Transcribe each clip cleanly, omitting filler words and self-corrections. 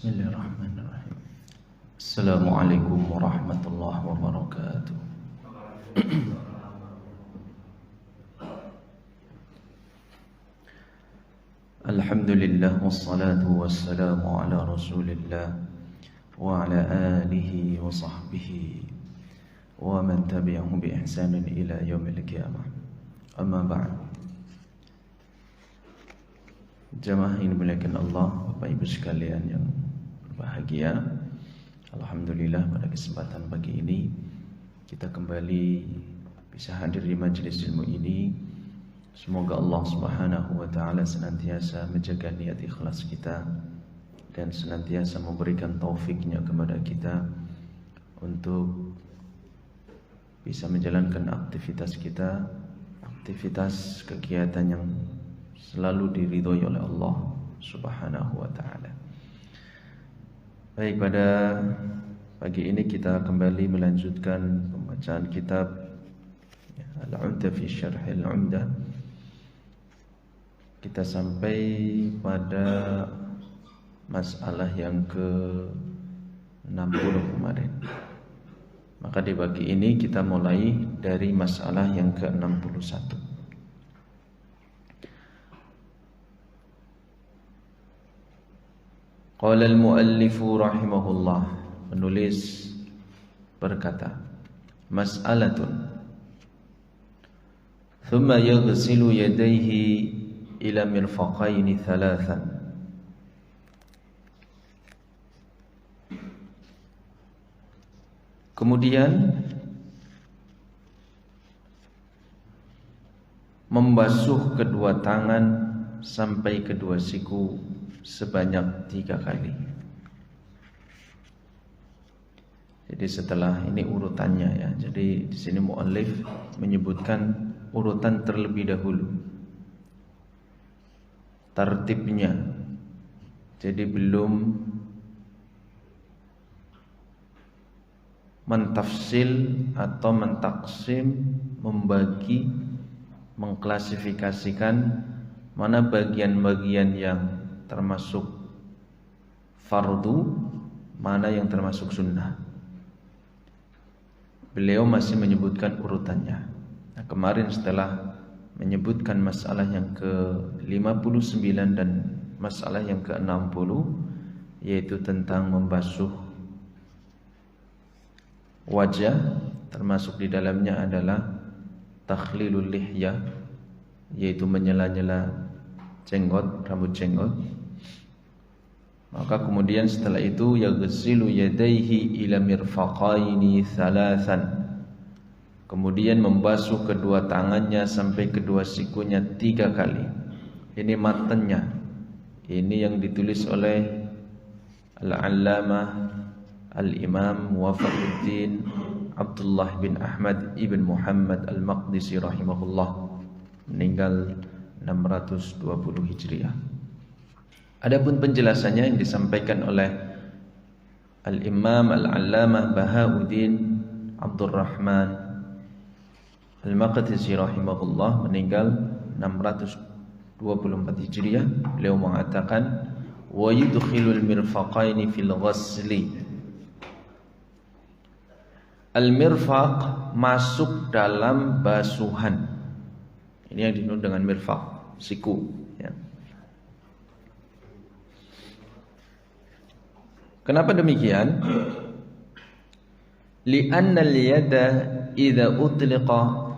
Bismillahirrahmanirrahim. Assalamualaikum warahmatullahi wabarakatuh. Alhamdulillah wassalatu wassalamu ala Rasulillah wa ala alihi wa sahbihi wa man tabi'ahum bi ihsanin ila yaumil qiyamah. Amma ba'd. Jamaah ini dimuliakan Allah, Bapak Ibu sekalian yang berbahagia. Alhamdulillah pada kesempatan pagi ini kita kembali bisa hadir di majelis ilmu ini. Semoga Allah Subhanahu wa taala senantiasa menjaga niat ikhlas kita dan senantiasa memberikan taufiknya kepada kita untuk bisa menjalankan aktivitas kita, aktivitas kegiatan yang selalu diridhoi oleh Allah Subhanahu wa taala. Baik, pada pagi ini kita kembali melanjutkan pembacaan kitab Al-Umdah fi Syarh Al-Umdah. Kita sampai pada masalah yang ke-60 kemarin. Maka di pagi ini kita mulai dari masalah yang ke-61. Qala al-muallifu rahimahullah, penulis berkata, mas'alatun thumma yaghsilu yadayhi ila mirfaqaini thalathan. Kemudian membasuh kedua tangan sampai kedua siku sebanyak 3 kali. Jadi setelah ini urutannya ya. Jadi di sini muallif menyebutkan urutan terlebih dahulu, tertibnya. Jadi belum mentafsil atau mentaksim, membagi, mengklasifikasikan mana bagian-bagian yang termasuk fardu, mana yang termasuk sunnah. Beliau masih menyebutkan urutannya. Nah, kemarin setelah menyebutkan masalah yang ke-59 dan masalah yang ke-60, yaitu tentang membasuh wajah, termasuk di dalamnya adalah takhlilul lihya, yaitu menyela-nyela jenggot, rambut jenggot. Maka kemudian setelah itu yaghsilu yadayhi ila mirfaqaini thalathan. Kemudian membasuh kedua tangannya sampai kedua sikunya 3 kali. Ini matanya. Ini yang ditulis oleh Al-Allamah Al-Imam Wafaquddin Abdullah bin Ahmad ibn Muhammad Al-Maqdisi rahimahullah, meninggal 620 Hijriah. Adapun penjelasannya yang disampaikan oleh Al-Imam Al-Allamah Bahauddin Abdurrahman Al-Maqdisi rahimahullah, meninggal 624 Hijriah. Beliau mengatakan wa yudkhilul mirfaqaini fil ghasli. Al-mirfaq masuk dalam basuhan. Ini yang dinamakan dengan mirfaq, siku ya. Kenapa demikian? Li'anna al-yada idza utliqa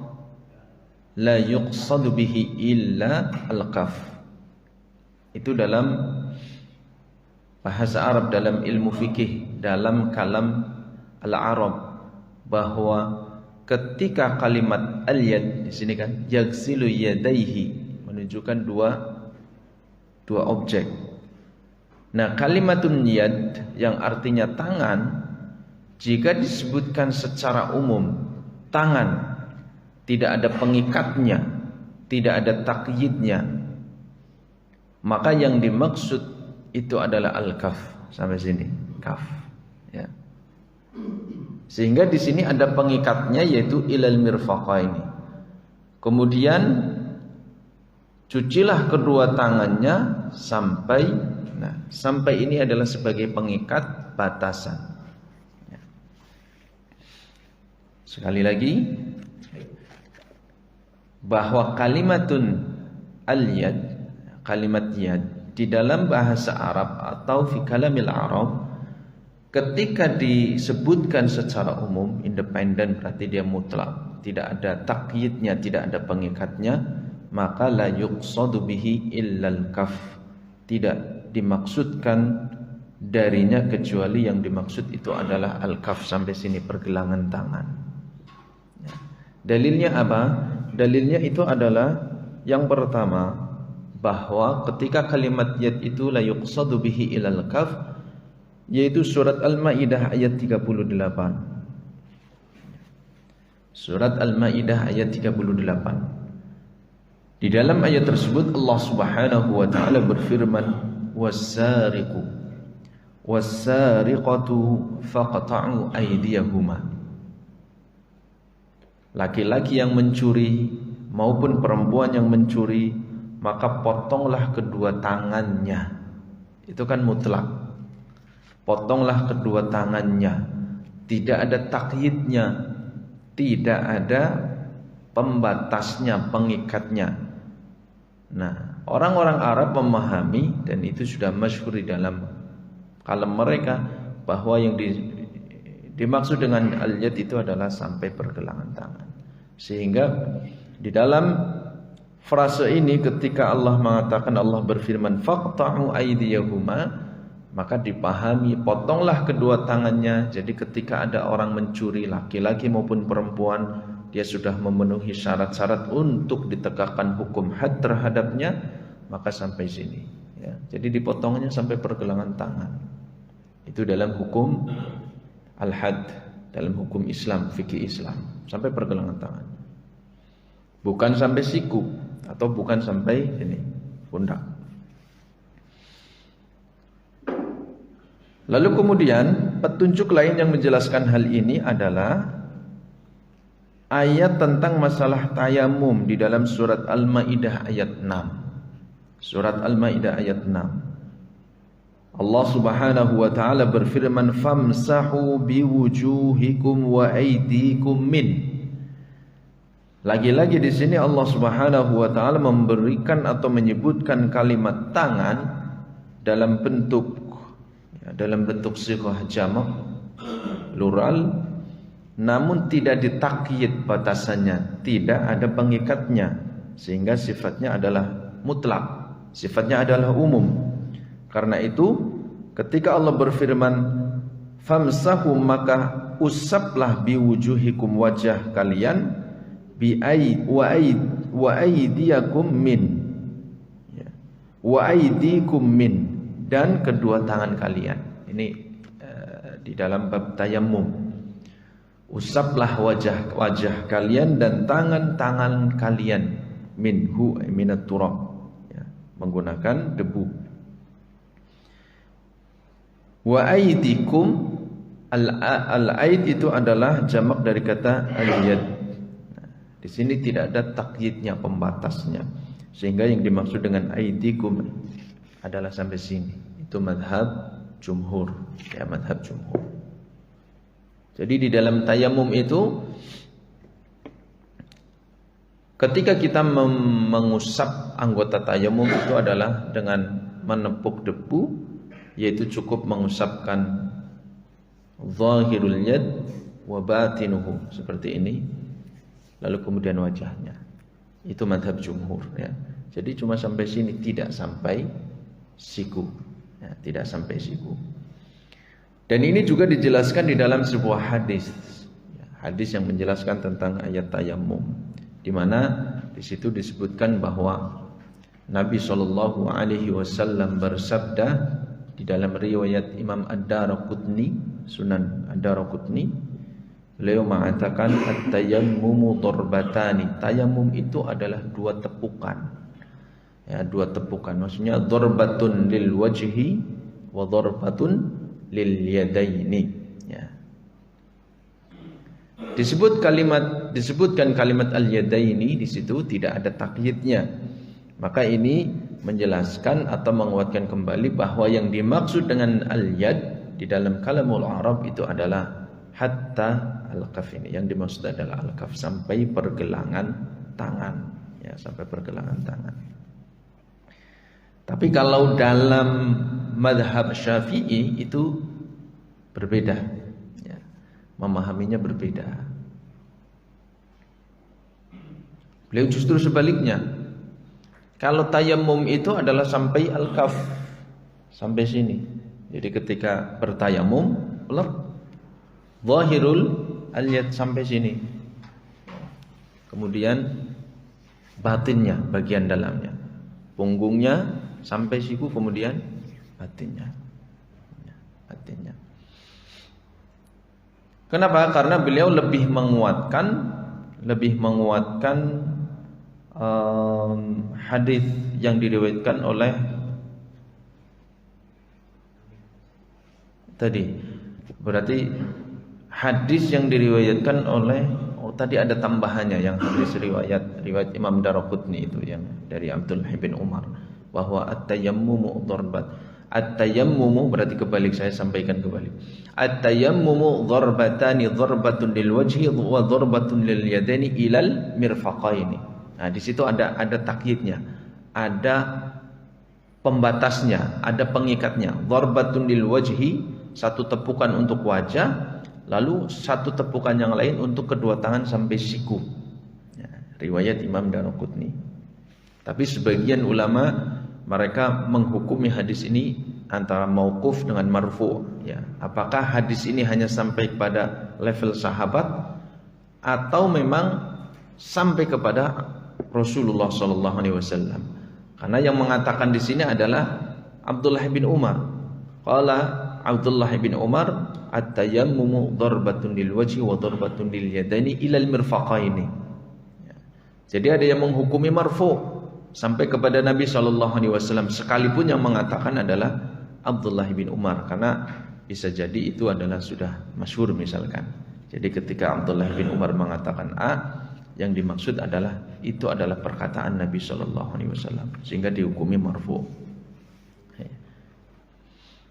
la yuqsadu bihi illa al-kaf. Itu dalam bahasa Arab, dalam ilmu fikih, dalam kalam al-Arab, bahwa ketika kalimat al-yad di sini kan yaghsilu yadaihi menunjukkan dua objek. Nah, kalimatun yad yang artinya tangan, jika disebutkan secara umum tangan, tidak ada pengikatnya, tidak ada takyidnya, maka yang dimaksud itu adalah al-kaf. Sampai sini kaf ya. Sehingga di sini ada pengikatnya, yaitu ilal mirfaqaini. Kemudian Cucilah kedua tangannya sampai, nah, sampai ini adalah sebagai pengikat batasan. Sekali lagi, bahwa kalimatun al-yad, kalimat yad di dalam bahasa Arab atau fi kalamil Arab, ketika disebutkan secara umum independen berarti dia mutlak, tidak ada taqyidnya, tidak ada pengikatnya, maka la yuqsadu bihi illal kaf, tidak dimaksudkan darinya kecuali yang dimaksud itu adalah al-kaf. Sampai sini pergelangan tangan. Dalilnya apa? Dalilnya itu adalah yang pertama, bahwa ketika kalimat yad itu la yuqsadu bihi illal kaf, yaitu surat Al-Maidah ayat 38. Surat Al-Maidah ayat 38. Di dalam ayat tersebut Allah Subhanahu wa taala berfirman, was-sariqu was-sariqatu faqta'u aydiyahuma. Laki-laki yang mencuri maupun perempuan yang mencuri, maka potonglah kedua tangannya. Itu kan mutlak. Potonglah kedua tangannya. Tidak ada takyidnya, tidak ada pembatasnya, pengikatnya. Nah, orang-orang Arab memahami, dan itu sudah masyhur di dalam kalam mereka, bahwa yang dimaksud dengan al-yad itu adalah sampai pergelangan tangan. Sehingga di dalam frase ini ketika Allah mengatakan, Allah berfirman faqta'u aydiyahuma, maka dipahami potonglah kedua tangannya. Jadi ketika ada orang mencuri, laki-laki maupun perempuan, dia sudah memenuhi syarat-syarat untuk ditegakkan hukum had terhadapnya, maka sampai sini ya. Jadi dipotongnya sampai pergelangan tangan. Itu dalam hukum al-had, dalam hukum Islam, fikih Islam, sampai pergelangan tangan. Bukan sampai siku atau bukan sampai ini pundak. Lalu kemudian petunjuk lain yang menjelaskan hal ini adalah ayat tentang masalah tayamum di dalam surat Al-Maidah ayat 6. Surat Al-Maidah ayat 6. Allah Subhanahu wa taala berfirman, famsahu biwujuhikum wa aydikum min. Lagi-lagi di sini Allah Subhanahu wa taala memberikan atau menyebutkan kalimat tangan dalam bentuk sighah jamak plural, namun tidak ditakyid batasannya, tidak ada pengikatnya, sehingga sifatnya adalah mutlak, sifatnya adalah umum. Karena itu ketika Allah berfirman famsahu, maka usaplah biwujuhikum, wajah kalian, wa aydiyakum min, wa aydikum min, dan kedua tangan kalian. Ini di dalam bab tayammum. Usaplah wajah kalian dan tangan-tangan kalian, minhu minat turab, ya, menggunakan debu. Wa aydikum, al-aid itu adalah jamak dari kata al-yad. Nah, di sini tidak ada takyidnya, pembatasnya, sehingga yang dimaksud dengan aydikum adalah sampai sini. Itu madhab jumhur, ya, madhab jumhur. Jadi di dalam tayamum itu ketika kita mengusap anggota tayamum itu adalah dengan menepuk debu, yaitu cukup mengusapkan zahirul yad wa batinuhu seperti ini, lalu kemudian wajahnya. Itu madhab jumhur, ya. Jadi cuma sampai sini, tidak sampai siku, ya, tidak sampai siku. Dan ini juga dijelaskan di dalam sebuah hadis, hadis yang menjelaskan tentang ayat tayammum, di mana di situ disebutkan bahwa Nabi Shallallahu Alaihi Wasallam bersabda di dalam riwayat Imam Ad-Daraqutni, Sunan Ad-Daraqutni, beliau mengatakan at-tayammumu darbatani, tayamum itu adalah dua tepukan, ya, dua tepukan, maksudnya darbatun lil wajhi wa darbatun lil yadaini, ya. Disebutkan kalimat al-yadaini di situ tidak ada takyidnya, Maka ini menjelaskan atau menguatkan kembali bahwa yang dimaksud dengan al-yad di dalam kalamul Arab itu adalah hatta al-kaf ini. Yang dimaksud adalah al-kaf, sampai pergelangan tangan, ya, sampai pergelangan tangan. Tapi kalau dalam madhab Syafi'i itu berbeda, ya, memahaminya berbeda. Beliau justru sebaliknya. Kalau tayammum itu adalah sampai al-kaf, sampai sini. Jadi ketika bertayamum, zahirul al-yad sampai sini. Kemudian batinnya, bagian dalamnya, punggungnya sampai siku, kemudian batinnya. Kenapa? Karena beliau lebih menguatkan hadis yang diriwayatkan oleh tadi. Berarti hadis yang diriwayatkan oleh tadi ada tambahannya, yang hadis riwayat Imam Daraqutni itu yang dari Abdullah bin Umar, bahwa at-tayammumu darbat. At-tayammumu berarti kebalik, saya sampaikan kebalik. At-tayammumu darbatani, darbatun lil wajhi wa darbatun lil yadaini ilal mirfaqaini. Nah, di situ ada takyidnya, ada pembatasnya, ada pengikatnya. Darbatun lil wajhi, satu tepukan untuk wajah, lalu satu tepukan yang lain untuk kedua tangan sampai siku. Ya, riwayat Imam Daraqutni. Tapi sebagian ulama mereka menghukumi hadis ini antara mauquf dengan marfu. Ya, apakah hadis ini hanya sampai pada level sahabat atau memang sampai kepada Rasulullah SAW? Karena yang mengatakan di sini adalah Abdullah bin Umar. Qala Abdullah bin Umar, at-tayammumu darbatun lil wajhi wa darbatun lil yadaini ilal mirfaqaini. Ya. Jadi ada yang menghukumi marfu sampai kepada Nabi SAW, sekalipun yang mengatakan adalah Abdullah bin Umar, karena bisa jadi itu adalah sudah masyhur misalkan. Jadi ketika Abdullah bin Umar mengatakan A, yang dimaksud adalah itu adalah perkataan Nabi SAW, sehingga dihukumi marfu.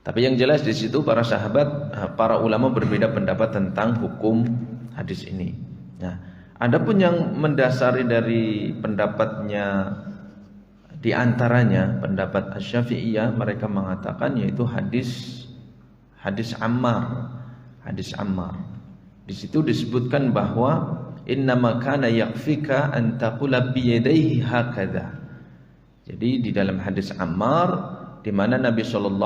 Tapi yang jelas di situ para sahabat, para ulama berbeda pendapat tentang hukum hadis ini. Nah, adapun yang mendasari dari pendapatnya, di antaranya pendapat Asy-Syafi'iyah, mereka mengatakan yaitu hadis Ammar. Hadis Ammar. Di situ disebutkan bahwa innama kana yakfika an taqula bi yadayhi hakadha. Jadi di dalam hadis Ammar, di mana Nabi SAW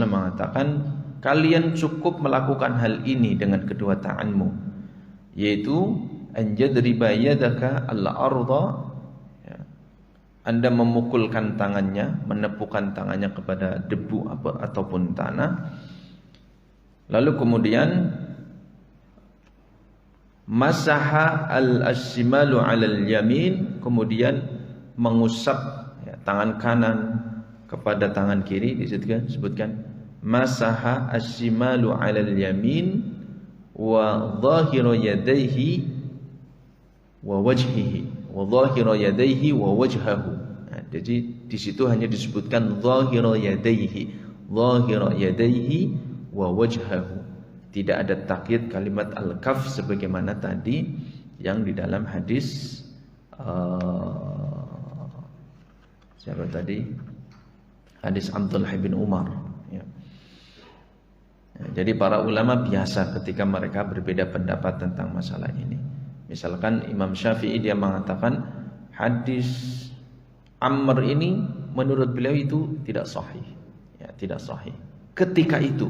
mengatakan kalian cukup melakukan hal ini dengan kedua tanganmu, yaitu anjadriba yadaka al-ardha, ya, Anda memukulkan tangannya, menepukan tangannya kepada debu ataupun tanah, lalu kemudian masaha al-ashimalu 'alal yamin, kemudian mengusap, ya, tangan kanan kepada tangan kiri. Disebutkan masaha ashimalu 'alal yamin wa dhahiru yadayhi wa wajhihi wa dhahiru yadayhi wa wajhahu. Nah, jadi di situ hanya disebutkan dhahiru yadayhi wa wajhahu. Tidak ada takyid kalimat al-kaf sebagaimana tadi yang di dalam hadis siapa tadi? Hadis Abdullah bin Umar. Ya. Jadi para ulama biasa ketika mereka berbeda pendapat tentang masalah ini. Misalkan Imam Syafi'i dia mengatakan hadis Ammar ini menurut beliau itu tidak sahih. Ya, tidak sahih. Ketika itu.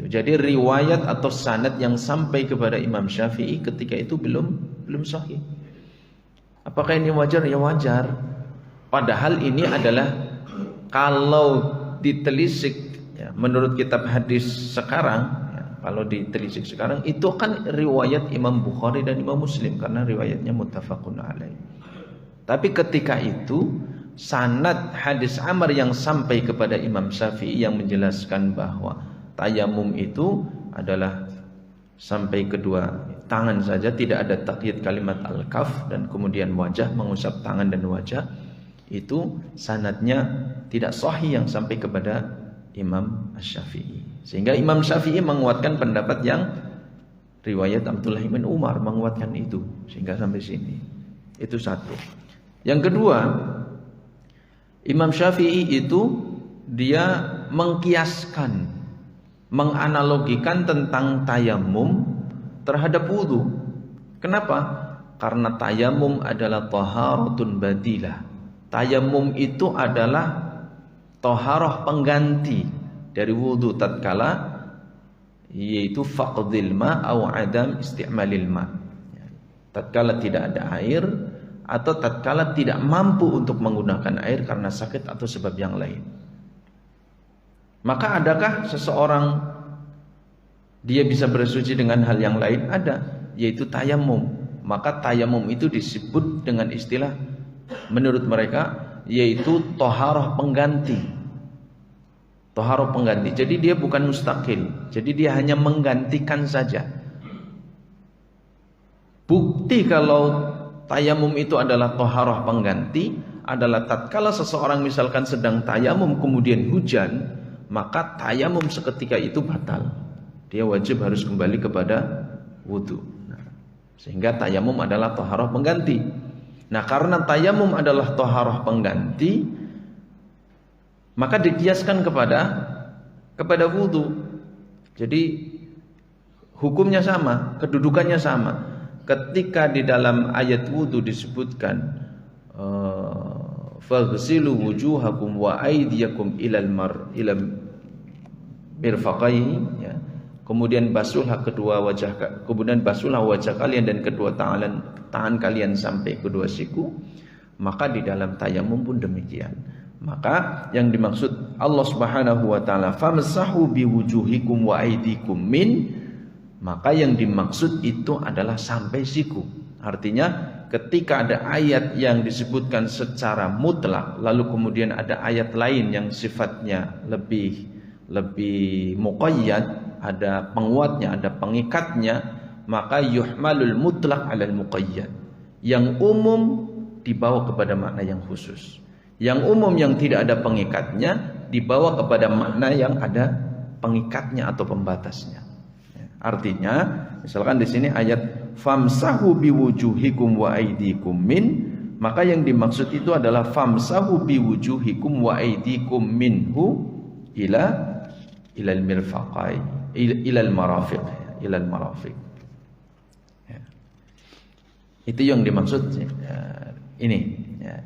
Jadi riwayat atau sanad yang sampai kepada Imam Syafi'i ketika itu belum sahih. Apakah ini wajar? Ya wajar. Padahal ini adalah, kalau ditelisik, ya, menurut kitab hadis sekarang, ya, kalau ditelisik sekarang itu kan riwayat Imam Bukhari dan Imam Muslim karena riwayatnya muttafaqun alaih. Tapi ketika itu sanad hadis Ammar yang sampai kepada Imam Syafi'i yang menjelaskan bahwa tayamum itu adalah sampai kedua tangan saja, tidak ada takyid kalimat al-kaf dan kemudian wajah, mengusap tangan dan wajah. itu sanadnya tidak sahih yang sampai kepada Imam Asy-Syafi'i. Sehingga Imam Syafi'i menguatkan pendapat yang riwayat Abdullah bin Umar, menguatkan itu sehingga sampai sini. Itu satu. Yang kedua, Imam Syafi'i itu dia mengkiaskan, menganalogikan tentang tayamum terhadap wudu. Kenapa? Karena tayamum adalah taharatun badilah. Tayamum itu adalah taharah pengganti dari wudu tatkala, yaitu faqdil ma atau adam isti'malil ma. Tatkala tidak ada air atau tatkala tidak mampu untuk menggunakan air karena sakit atau sebab yang lain. Maka adakah seseorang dia bisa bersuci dengan hal yang lain? Ada, yaitu tayamum. Maka tayamum itu disebut dengan istilah menurut mereka yaitu taharah pengganti. Taharah pengganti. Jadi dia bukan mustaqil. Jadi dia hanya menggantikan saja. Bukti kalau tayamum itu adalah taharah pengganti adalah tatkala seseorang misalkan sedang tayamum kemudian hujan, maka tayamum seketika itu batal. Dia wajib harus kembali kepada wudu. Sehingga tayamum adalah taharah pengganti. Nah, karena tayamum adalah taharah pengganti, maka dikiaskan kepada wudu. Jadi hukumnya sama, kedudukannya sama. Ketika di dalam ayat wudu disebutkan faghsilu wujuhakum wa aydiyakum ilal mirfaqaini, ya. Kemudian basuhlah kemudian basuhlah wajah kalian dan kedua tangan kalian sampai kedua siku. Maka di dalam tayamum pun demikian. Maka yang dimaksud Allah Subhanahu wa taala famsahu biwujuhikum wa aydikum min, maka yang dimaksud itu adalah sampai siku. Artinya ketika ada ayat yang disebutkan secara mutlak lalu kemudian ada ayat lain yang sifatnya lebih muqayyad, ada penguatnya, ada pengikatnya, maka yuhmalul mutlaq 'alal muqayyad. Yang umum dibawa kepada makna yang khusus. Yang umum yang tidak ada pengikatnya dibawa kepada makna yang ada pengikatnya atau pembatasnya. Artinya, misalkan di sini ayat famsahu biwujuhikum wa aydikum min, maka yang dimaksud itu adalah famsahu biwujuhikum wa aydikum minhu ilal mirfaqai ilal marafiq. Ya. Itu yang dimaksud ini. Ya.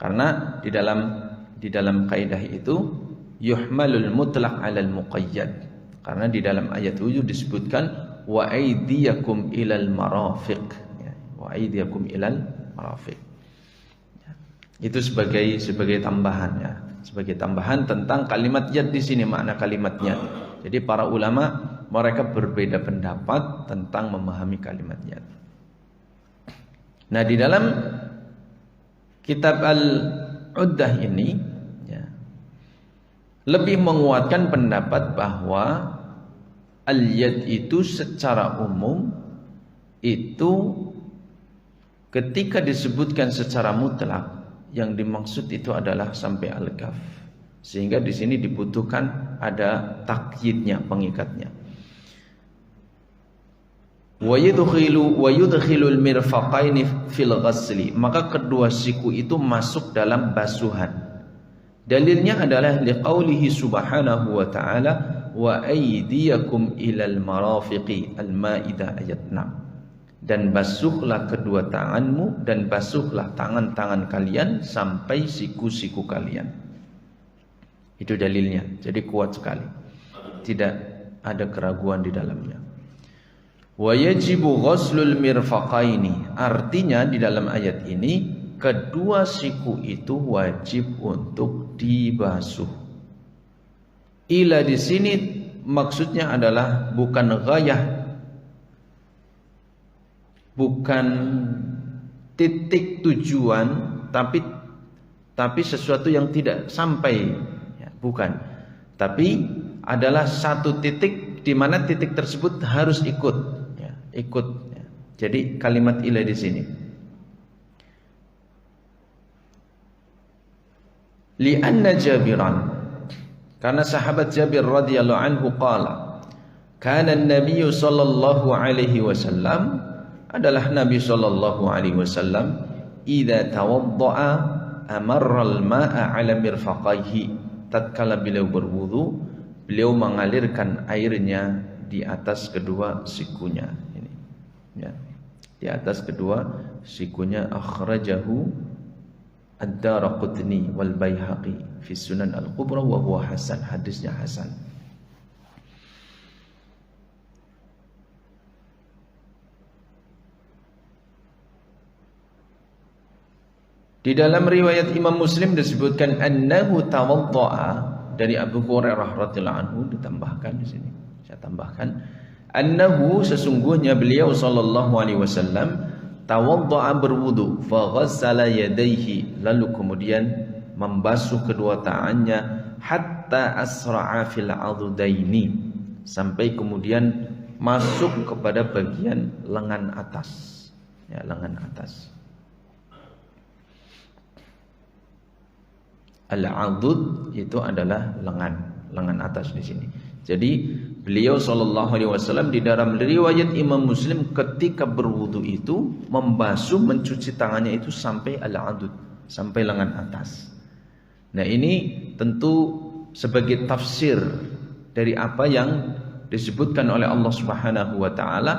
Karena di dalam kaidah itu yuhmalul mutlaq 'alal muqayyad. Karena di dalam ayat itu disebutkan wa aydiyakum ilal marafiq. Ya. Wa aydiyakum ilal marafiq. Ya. Itu sebagai tambahan, ya. Sebagai tambahan tentang kalimat yad di sini, makna kalimatnya. Jadi para ulama mereka berbeda pendapat tentang memahami kalimat yad. Nah, di dalam kitab Al-Uddah ini, ya, lebih menguatkan pendapat bahwa al-yad itu secara umum itu ketika disebutkan secara mutlak yang dimaksud itu adalah sampai al-kaf. Sehingga di sini dibutuhkan ada takyidnya, pengikatnya. Wa yudkhilul mirfaqaini fil ghasli, maka kedua siku itu masuk dalam basuhan. Dalilnya adalah liqaulihi subhanahu wa ta'ala wa aydiyakum ilal marafiqi, Al-Maidah ayat 6. Dan basuhlah kedua tanganmu dan basuhlah tangan-tangan kalian sampai siku-siku kalian. Itu dalilnya. Jadi kuat sekali. Tidak ada keraguan di dalamnya. Wa yajibu ghuslul mirfaqaini. Artinya di dalam ayat ini kedua siku itu wajib untuk dibasuh. Ila di sini maksudnya adalah bukan ghayah, bukan titik tujuan, tapi sesuatu yang tidak sampai, ya, bukan. Tapi adalah satu titik di mana titik tersebut harus ikut, ya, ikut. Ya. Jadi kalimat ila di sini. Li'anna Jabiran, karena sahabat Jabir radhiyallahu anhu qala, kana an-nabiy sallallahu alaihi wasallam, adalah Nabi sallallahu alaihi wasallam, idza tawaddaa amarra al-ma'a 'ala mirfaqaihi, tatkala beliau berwudu, beliau mengalirkan airnya di atas kedua sikunya. Ini ya, di atas kedua sikunya. Akhrajahu Ad-Daraqutni wal Baihaqi fi Sunan Al-Kubra wa huwa hasan, hadisnya hasan. Di dalam riwayat Imam Muslim disebutkan annahu tawaddaa, dari Abu Hurairah radhiyallahu anhu, ditambahkan di sini. Saya tambahkan annahu, sesungguhnya beliau sallallahu alaihi wasallam tawaddaa, berwudu, fa ghassala yadayhi, lalu kemudian membasuh kedua tangannya, hatta asra'a fil 'adhudaini, sampai kemudian masuk kepada bagian lengan atas. Ya, lengan atas. Al-'adud itu adalah lengan atas di sini. Jadi beliau sallallahu alaihi wasallam di dalam riwayat Imam Muslim ketika berwudu itu membasuh, mencuci tangannya itu sampai al-'adud, sampai lengan atas. Nah, ini tentu sebagai tafsir dari apa yang disebutkan oleh Allah Subhanahu wa taala,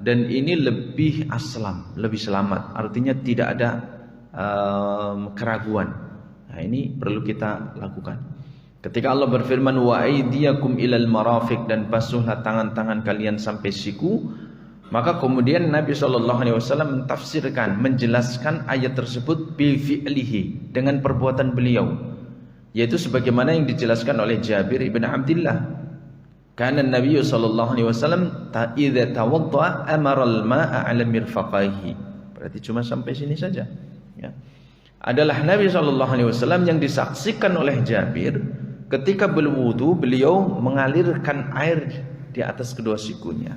dan ini lebih aslam, lebih selamat. Artinya tidak ada keraguan. Nah, ini perlu kita lakukan. Ketika Allah berfirman wa aydiyakum ilal marafiq, dan basuhlah tangan-tangan kalian sampai siku, maka kemudian Nabi SAW mentafsirkan, menjelaskan ayat tersebut bi fi'lihi, dengan perbuatan beliau, yaitu sebagaimana yang dijelaskan oleh Jabir ibn Abdullah. Kana Nabi SAW idza tawaddaa amara al-ma'a 'ala mirfaqaihi. Berarti cuma sampai sini saja, ya. Adalah Nabi SAW yang disaksikan oleh Jabir ketika berwudu, beliau mengalirkan air di atas kedua sikunya,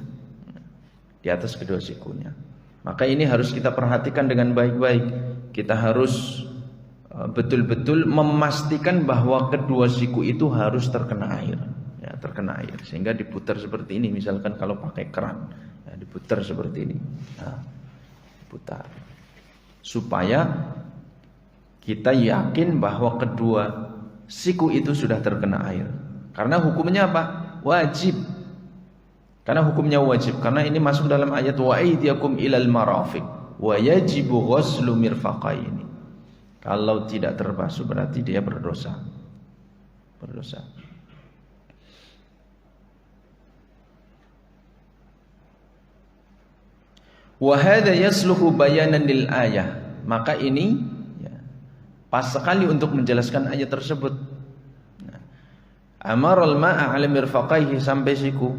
di atas kedua sikunya. Maka ini harus kita perhatikan dengan baik-baik. Kita harus betul-betul memastikan bahwa kedua siku itu harus terkena air, ya, terkena air, sehingga diputar seperti ini. Misalkan kalau pakai keran, ya, diputar seperti ini, nah, diputar, supaya kita yakin bahwa kedua siku itu sudah terkena air. Karena hukumnya apa? Wajib. Karena hukumnya wajib. Karena ini masuk dalam ayat wa aydiyakum ilal marafiq wa yajibu ghuslu mirfaqaini. Kalau tidak terbasuh berarti dia berdosa. Berdosa. Wa hadha yasluhu bayanan lil ayah. Maka ini pas sekali untuk menjelaskan ayat tersebut. Amaral ma'a 'ala mirfaqaihi, sampai siku.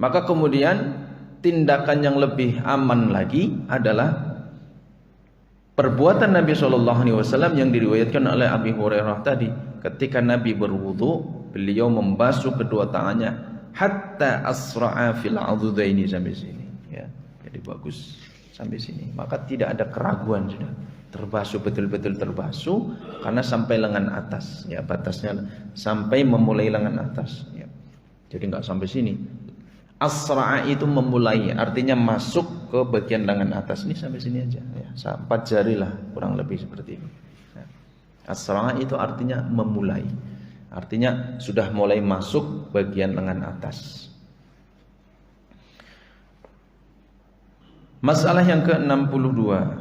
Maka kemudian tindakan yang lebih aman lagi adalah perbuatan Nabi SAW yang diriwayatkan oleh Abi Hurairah tadi. Ketika Nabi berwudu, beliau membasuh kedua tangannya hatta asra'a fil 'adhudaini, sampai sini, ya. Jadi bagus sampai sini. Maka tidak ada keraguan, sudah terbasuh, betul-betul terbasuh, karena sampai lengan atas, ya, batasnya sampai memulai lengan atas, ya. Jadi nggak sampai sini. Asra'a itu memulai, artinya masuk ke bagian lengan atas, ini sampai sini aja, ya, 4 jari lah kurang lebih seperti ini. Ya. Asra'a itu artinya memulai, artinya sudah mulai masuk bagian lengan atas. Masalah yang ke-62.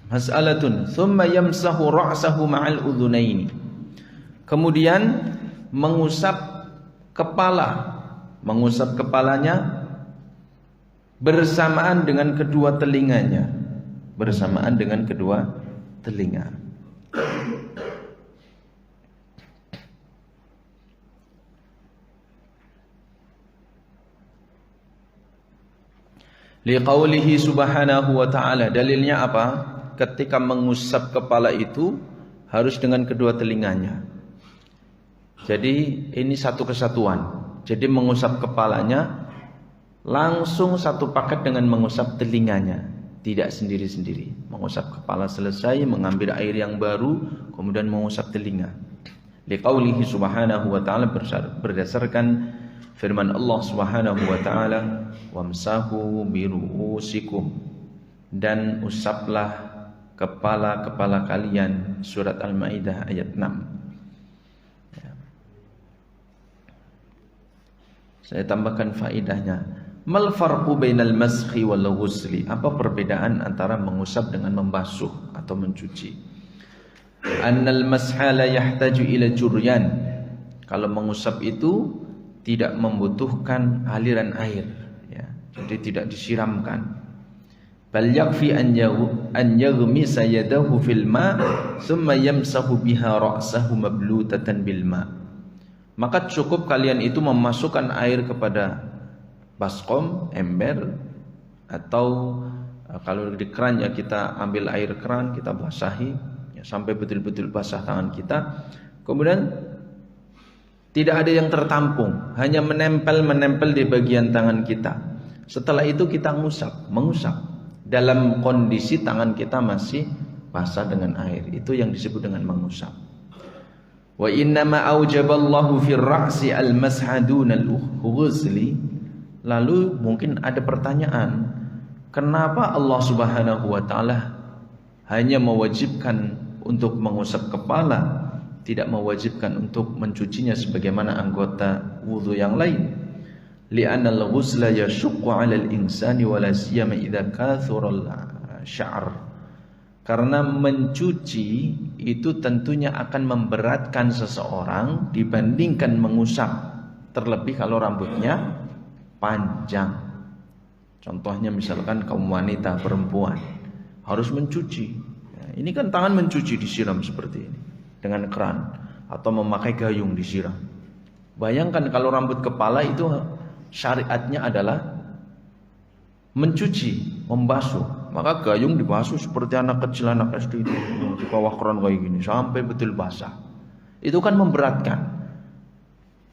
Mas'alatun thumma yamsahu ra'sahu ma'al udhunaini. Kemudian mengusap kepalanya bersamaan dengan kedua telinganya, bersamaan dengan kedua telinga. Liqaulihi subhanahu wa ta'ala, dalilnya apa? Ketika mengusap kepala itu harus dengan kedua telinganya. Jadi ini satu kesatuan. Jadi mengusap kepalanya langsung satu paket dengan mengusap telinganya. tidak sendiri-sendiri. Mengusap kepala selesai, mengambil air yang baru, kemudian mengusap telinga. Liqaulihi subhanahu wa ta'ala, berdasarkan firman Allah subhanahu wa ta'ala, wamsahu biru'usikum, dan usaplah kepala-kepala kalian. Surat Al-Maidah ayat 6. Ya. Saya tambahkan faidahnya. Mal farqu bainal maskhi wal ghusli? Apa perbedaan antara mengusap dengan membasuh atau mencuci? Annal masha la yahtaju ila juryan. Kalau mengusap itu tidak membutuhkan aliran air, ya. Jadi tidak disiramkan. Bal yakfi an yaghmisa yadahu fil ma thumma yamsahu biha ra'sahu mablutatan bil ma. Maka cukup kalian itu memasukkan air kepada baskom, ember, atau kalau di keran ya kita ambil air keran, kita basahi sampai betul-betul basah tangan kita. Kemudian tidak ada yang tertampung, hanya menempel di bagian tangan kita. Setelah itu kita mengusap dalam kondisi tangan kita masih basah dengan air. Itu yang disebut dengan mengusap. Wa innama aujaballahu fir ra'si al-masha dunal ghusli. Lalu mungkin ada pertanyaan, kenapa Allah Subhanahu wa taala hanya mewajibkan untuk mengusap kepala, tidak mewajibkan untuk mencucinya sebagaimana anggota wudu yang lain? Li'anna al-ghusla yashuqqu 'ala al-insani wa la siyama idza kathura al-sya'r. Karena mencuci itu tentunya akan memberatkan seseorang dibandingkan mengusap, terlebih kalau rambutnya panjang. Contohnya misalkan kaum wanita, perempuan harus mencuci. Ini kan tangan mencuci, disiram seperti ini dengan keran atau memakai gayung disiram. Bayangkan kalau rambut kepala itu syariatnya adalah mencuci, membasuh. Maka gayung dibasuh seperti anak kecil, anak SD itu di bawah keran kayak gini sampai betul basah. Itu kan memberatkan.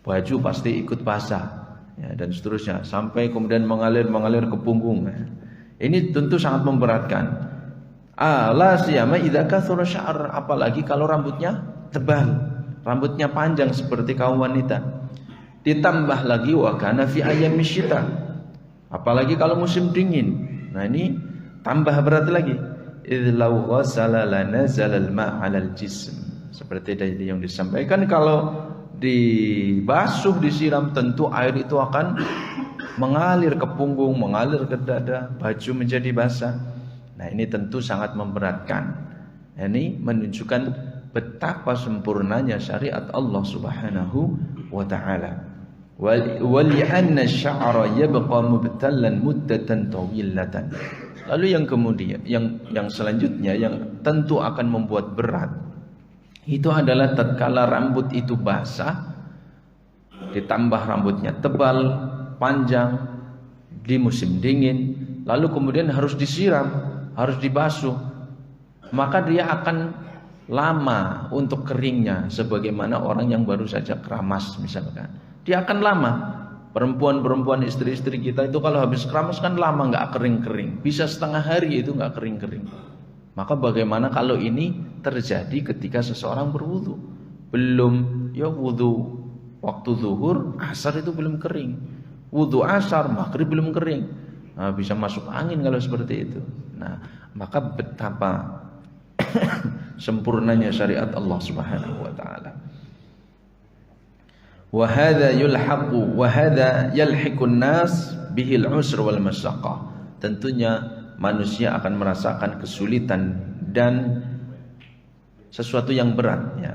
Baju pasti ikut basah, ya, dan seterusnya sampai kemudian mengalir ke punggung. Ya. Ini tentu sangat memberatkan. La siyama idza kathura sya'r, apalagi kalau rambutnya tebal, rambutnya panjang seperti kaum wanita. Ditambah lagi wa kana fi ayyamis syita, apalagi kalau musim dingin. Nah ini tambah berat lagi. Idz law ghasala lanazala al-ma' 'alal jism. Seperti tadi yang disampaikan, kalau dibasuh, disiram, tentu air itu akan mengalir ke punggung, mengalir ke dada, baju menjadi basah. Nah ini tentu sangat memberatkan. Ini menunjukkan betapa sempurnanya syariat Allah Subhanahu wa ta'ala. Wa li'anna asy-sya'ra yabqa mubtallan muddatan tawilatan. Lalu yang kemudian yang selanjutnya yang tentu akan membuat berat itu adalah tatkala rambut itu basah ditambah rambutnya tebal, panjang di musim dingin, lalu kemudian harus disiram, harus dibasuh, maka dia akan lama untuk keringnya, sebagaimana orang yang baru saja keramas misalkan. Dia akan lama. Perempuan-perempuan, istri-istri kita itu kalau habis keramas kan lama nggak kering-kering, bisa setengah hari itu nggak kering-kering. Maka bagaimana kalau ini terjadi ketika seseorang berwudu? Belum ya wudu waktu zuhur, asar itu belum kering. Wudu asar, maghrib belum kering. Nah, bisa masuk angin kalau seperti itu. Nah, maka betapa sempurnanya syariat Allah Subhanahu wa taala. Wa hadza yulhaqu wa hadza yalhiqun nas bihil usr wal masyaqqah. Tentunya manusia akan merasakan kesulitan dan sesuatu yang berat, ya.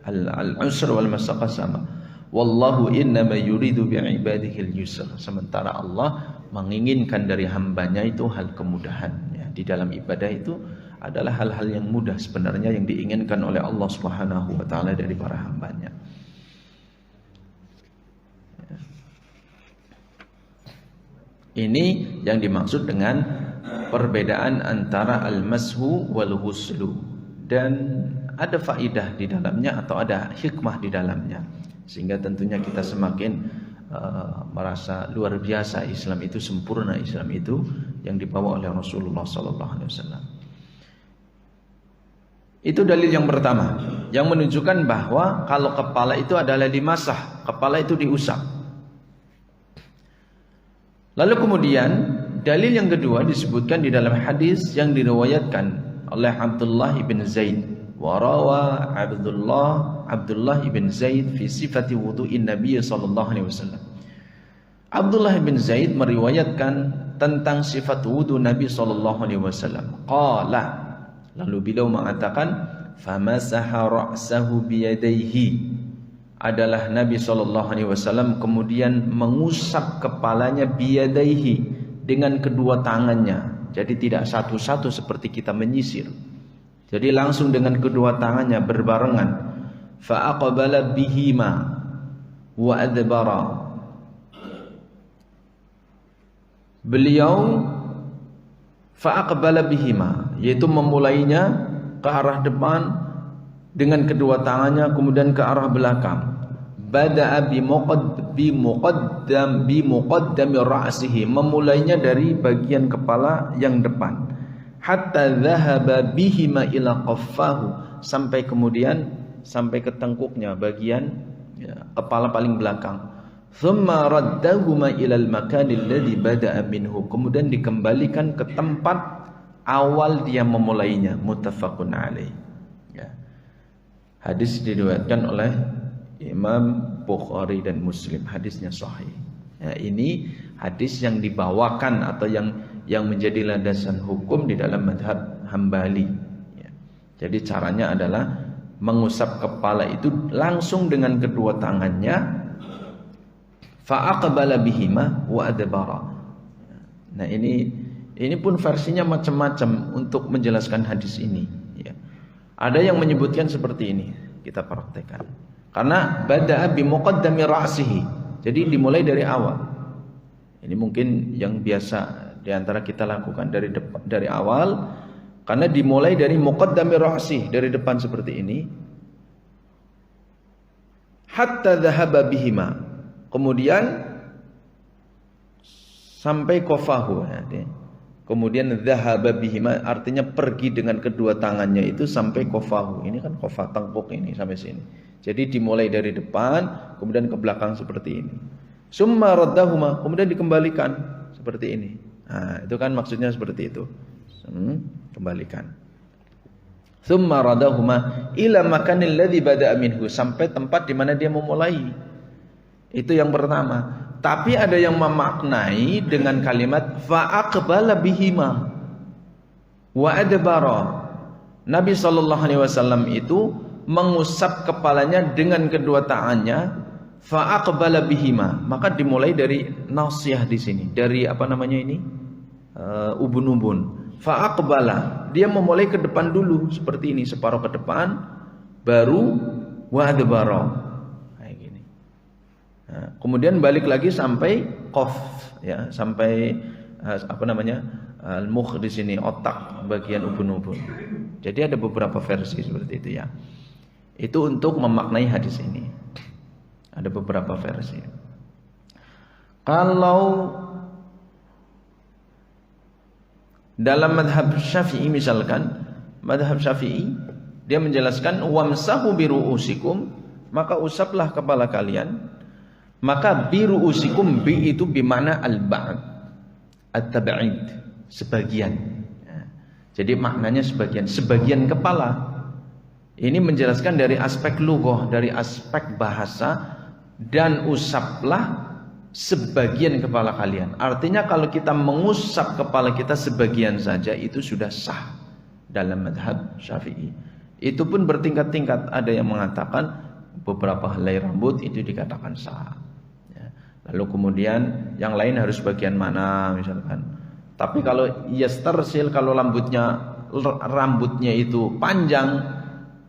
Al-usr wal masyaqqah sama. Wallahu innama yuridu bi'ibadihi al-yusr. Sementara Allah menginginkan dari hambanya itu hal kemudahan, ya. Di dalam ibadah itu adalah hal-hal yang mudah sebenarnya yang diinginkan oleh Allah Subhanahu wa taala dari para hambanya. Ini yang dimaksud dengan perbedaan antara al-mashu wal ghuslu, dan ada faidah di dalamnya atau ada hikmah di dalamnya, sehingga tentunya kita semakin merasa luar biasa Islam itu sempurna, Islam itu yang dibawa oleh Rasulullah SAW. Itu dalil yang pertama yang menunjukkan bahwa kalau kepala itu adalah dimasah, kepala itu diusap. Lalu kemudian dalil yang kedua disebutkan di dalam hadis yang diriwayatkan oleh Abdullah bin Zaid. Warawa Abdullah bin Zaid fi sifati wudu'in Nabi sallallahu alaihi wasallam. Abdullah bin Zaid meriwayatkan tentang sifat wudu Nabi sallallahu alaihi wasallam. Qala, lalu beliau mengatakan, famasaha ra'sahu biyadaihi, adalah Nabi sallallahu alaihi wasallam kemudian mengusap kepalanya biyadaihi, dengan kedua tangannya. Jadi tidak satu-satu seperti kita menyisir. Jadi langsung dengan kedua tangannya berbarengan. Fa aqbala bihima wa adbara. Beliau fa aqbala bihima, yaitu memulainya ke arah depan dengan kedua tangannya, kemudian ke arah belakang. Bada'a bi muqaddami ra'sihi, memulainya dari bagian kepala yang depan. Hatta dhahaba bihima ila qaffahu, sampai kemudian sampai ke tengkuknya, bagian kepala paling belakang. Thumma raddahuma ila al-makani alladhi bada'a minhu, kemudian dikembalikan ke tempat awal dia memulainya. Muttafaqun alaih. Ya. Hadis diriwayatkan oleh Imam Bukhari dan Muslim, hadisnya sahih. Ya, ini hadis yang dibawakan atau yang menjadi landasan hukum di dalam madhab Hambali. Ya. Jadi caranya adalah mengusap kepala itu langsung dengan kedua tangannya. Fa'aqbala bihima wa adbara. Nah ini pun versinya macam-macam untuk menjelaskan hadis ini. Ya. Ada yang menyebutkan seperti ini, kita praktekkan. Karena bada'a bi muqaddami ra'sihi, jadi dimulai dari awal. Ini mungkin yang biasa di antara kita lakukan dari awal, karena dimulai dari muqaddami ra'si, dari depan seperti ini. Hatta dhahaba bihima, kemudian sampai qafahu. Kemudian dhahaba bihima artinya pergi dengan kedua tangannya itu sampai qafahu. Ini kan qafa, tengkuk ini sampai sini. Jadi dimulai dari depan, kemudian ke belakang seperti ini. Summa raddahuma, kemudian dikembalikan seperti ini. Nah, itu kan maksudnya seperti itu. Kembalikan. Summa raddahuma ila makanil ladzi bada'a minhu, sampai tempat di mana dia memulai. Itu yang pertama. Tapi ada yang memaknai dengan kalimat fa aqbala bihima wa adbara. Nabi sallallahu alaihi wasallam itu mengusap kepalanya dengan kedua tangannya, fa aqbala bihima, maka dimulai dari nasiyah di sini, dari apa namanya ini, ubun-ubun. Fa aqbala, dia memulai ke depan dulu seperti ini, separuh ke depan, baru wa adbara, kayak gini. Nah, kemudian balik lagi sampai qaf, ya, sampai apa namanya, al-mukh di sini, otak bagian ubun-ubun. Jadi ada beberapa versi seperti itu ya. Itu untuk memaknai hadis ini. Ada beberapa versi. Kalau dalam madhab Syafi'i misalkan, madhab Syafi'i dia menjelaskan wamsahu biru'usikum, maka usaplah kepala kalian. Maka biru'usikum, bi itu bimana al-ba'd, at-tab'id, sebagian. Jadi maknanya sebagian kepala. Ini menjelaskan dari aspek lughah, dari aspek bahasa, dan usaplah sebagian kepala kalian. Artinya kalau kita mengusap kepala kita sebagian saja itu sudah sah dalam madhab Syafi'i. Itu pun bertingkat-tingkat. Ada yang mengatakan beberapa helai rambut itu dikatakan sah. Ya. Lalu kemudian yang lain harus bagian mana misalkan. Tapi kalau yastarsil, kalau rambutnya itu panjang,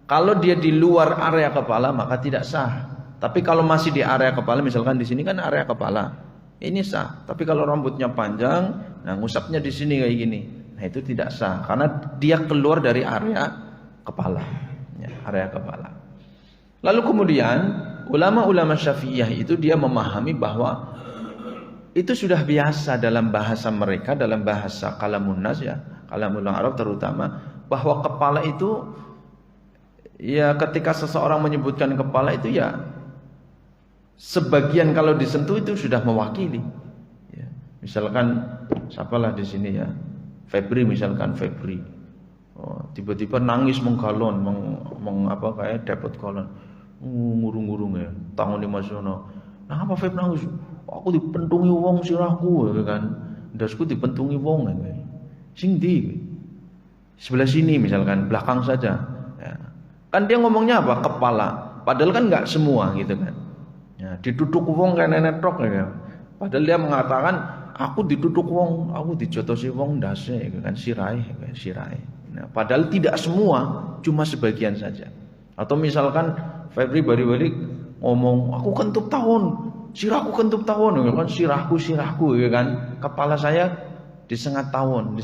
kalau dia di luar area kepala maka tidak sah. Tapi kalau masih di area kepala, misalkan di sini kan area kepala, ini sah. Tapi kalau rambutnya panjang, nah ngusapnya di sini kayak gini, nah itu tidak sah karena dia keluar dari area kepala, ya, area kepala. Lalu kemudian ulama-ulama Syafi'iyah itu dia memahami bahwa itu sudah biasa dalam bahasa mereka, dalam bahasa kalamun nas ya, kalamul Arab terutama, bahwa kepala itu ya ketika seseorang menyebutkan kepala itu ya sebagian kalau disentuh itu sudah mewakili. Ya, misalkan siapalah di sini ya, Febri misalkan Febri, tiba-tiba nangis menggalon, apa kayak dapat galon, ngurung-ngurung ya, tangan di masono. Nah apa Feb nangis? Aku dipentungi wong sirahku ya kan, dasku dipentungi wong ya. Sing di sebelah sini misalkan, belakang saja. Ya. Kan dia ngomongnya apa? Kepala. Padahal kan nggak semua gitu kan. Ya, ditutuk wong kayak nenek tok ya. Padahal dia mengatakan aku ditutuk wong, aku dijotosi wong dase gitu kan, sirai. Nah, padahal tidak semua, cuma sebagian saja. Atau misalkan Febri balik-balik ngomong, aku kentut tahun, sirahku kentut tahun, ya kan, sirahku, ya kan, kepala saya disengat tahun.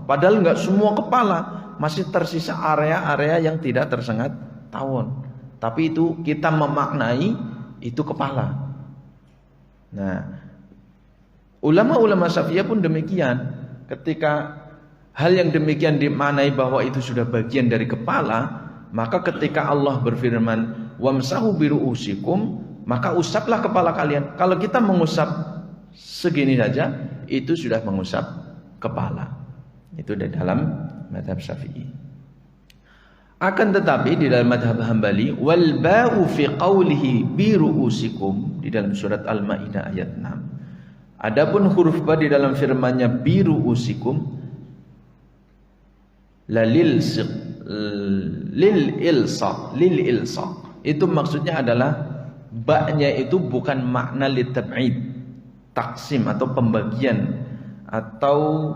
Padahal nggak semua kepala, masih tersisa area-area yang tidak tersengat tahun. Tapi itu kita memaknai itu kepala. Nah, ulama-ulama Syafi'iyah pun demikian. Ketika hal yang demikian dimaknai bahwa itu sudah bagian dari kepala, maka ketika Allah berfirman, wamsahu biru'usikum, maka usaplah kepala kalian. Kalau kita mengusap segini saja, itu sudah mengusap kepala. Itu di dalam mazhab Syafi'i. Akan tetapi di dalam mazhab Hambali, wal ba'u fi qawlihi biru'usikum, di dalam surat Al-Maidah ayat 6. Adapun huruf ba di dalam firman-Nya biru'usikum, lil ilsaq. Itu maksudnya adalah ba-nya itu bukan makna litab'id, taksim atau pembagian atau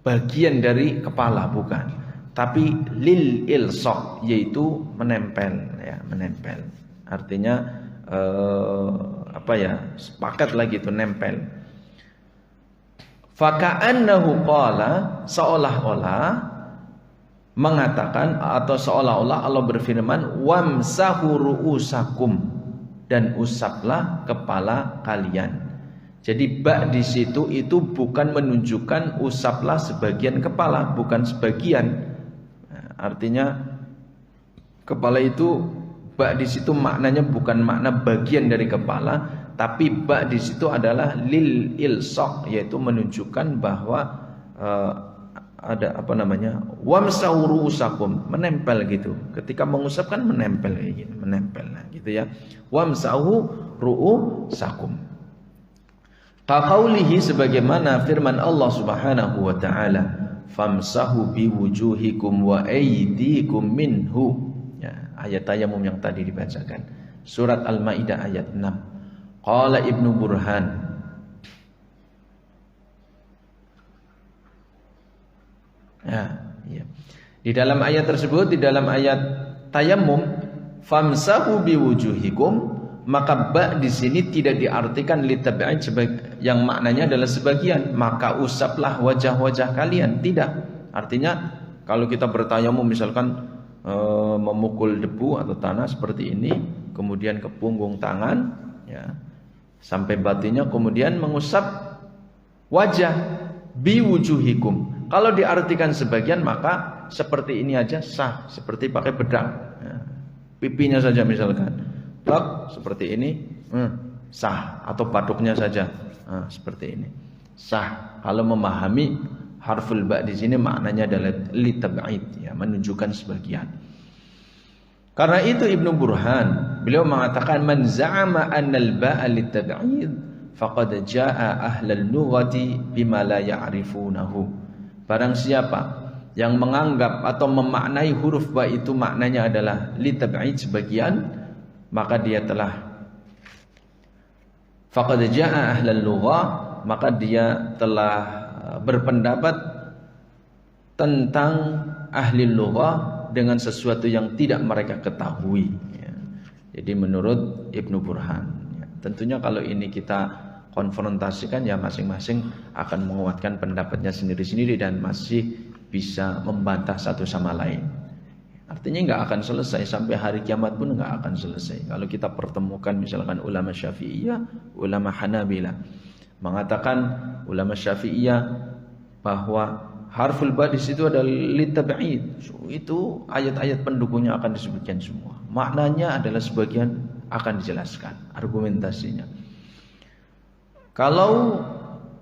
bagian dari kepala, bukan. Tapi lil ilsaq, yaitu menempel ya, menempel. Artinya apa ya? Sepakat lagi itu nempel. Faka'annahu qala, seolah-olah mengatakan atau seolah-olah Allah berfirman, wamsahu ru'usakum, dan usaplah kepala kalian. Jadi ba di situ itu bukan menunjukkan usaplah sebagian kepala, bukan sebagian. Nah, artinya kepala itu ba di situ maknanya bukan makna bagian dari kepala, tapi ba di situ adalah lil ilsaq, yaitu menunjukkan bahwa ada apa namanya, wamsahu ru'usakum, menempel gitu. Ketika mengusap kan menempel kayak gitu, menempel nah, gitu ya. Wamsahu ru'usakum. Kaqaulihi, sebagaimana firman Allah Subhanahu wa taala, famsahu biwujuhikum wa aydikum minhu. Ya, ayat tayamum yang tadi dibacakan. Surat Al-Maidah ayat 6. Qala Ibnu Burhan, ya, iya. Di dalam ayat tersebut, di dalam ayat tayamum, famsahu biwujuhikum, maka ba di sini tidak diartikan litab'id yang maknanya adalah sebagian, maka usaplah wajah-wajah kalian, tidak. Artinya kalau kita bertayamum misalkan memukul debu atau tanah seperti ini, kemudian ke punggung tangan ya, sampai batinnya, kemudian mengusap wajah biwujuhikum. Kalau diartikan sebagian maka seperti ini aja sah, seperti pakai bedak ya. Pipinya saja misalkan blok seperti ini sah, atau patuknya saja seperti ini sah. Kalau memahami harful ba di sini maknanya adalah litab'id ya, menunjukkan sebagian. Karena itu Ibnu Burhan beliau mengatakan, man za'ama annal ba'a litab'id faqad jaa'a ahlal lughati bima la ya'rifunahu. Barang siapa yang menganggap atau memaknai huruf ba itu maknanya adalah litab'id sebagian, maka dia telah faqad jaa'a ahlal lughah, maka dia telah berpendapat tentang ahli lughah dengan sesuatu yang tidak mereka ketahui ya. Jadi menurut Ibnu Burhan ya. Tentunya kalau ini kita konfrontasikan ya, masing-masing akan menguatkan pendapatnya sendiri-sendiri dan masih bisa membantah satu sama lain. Artinya nggak akan selesai, sampai hari kiamat pun nggak akan selesai. Kalau kita pertemukan misalkan ulama Syafi'iyah, ulama Hanabilah, Mengatakan ulama Syafi'iyah bahwa harful ba di situ adalah litab'id. Itu ayat-ayat pendukungnya akan disebutkan semua. Maknanya adalah sebagian akan dijelaskan argumentasinya. Kalau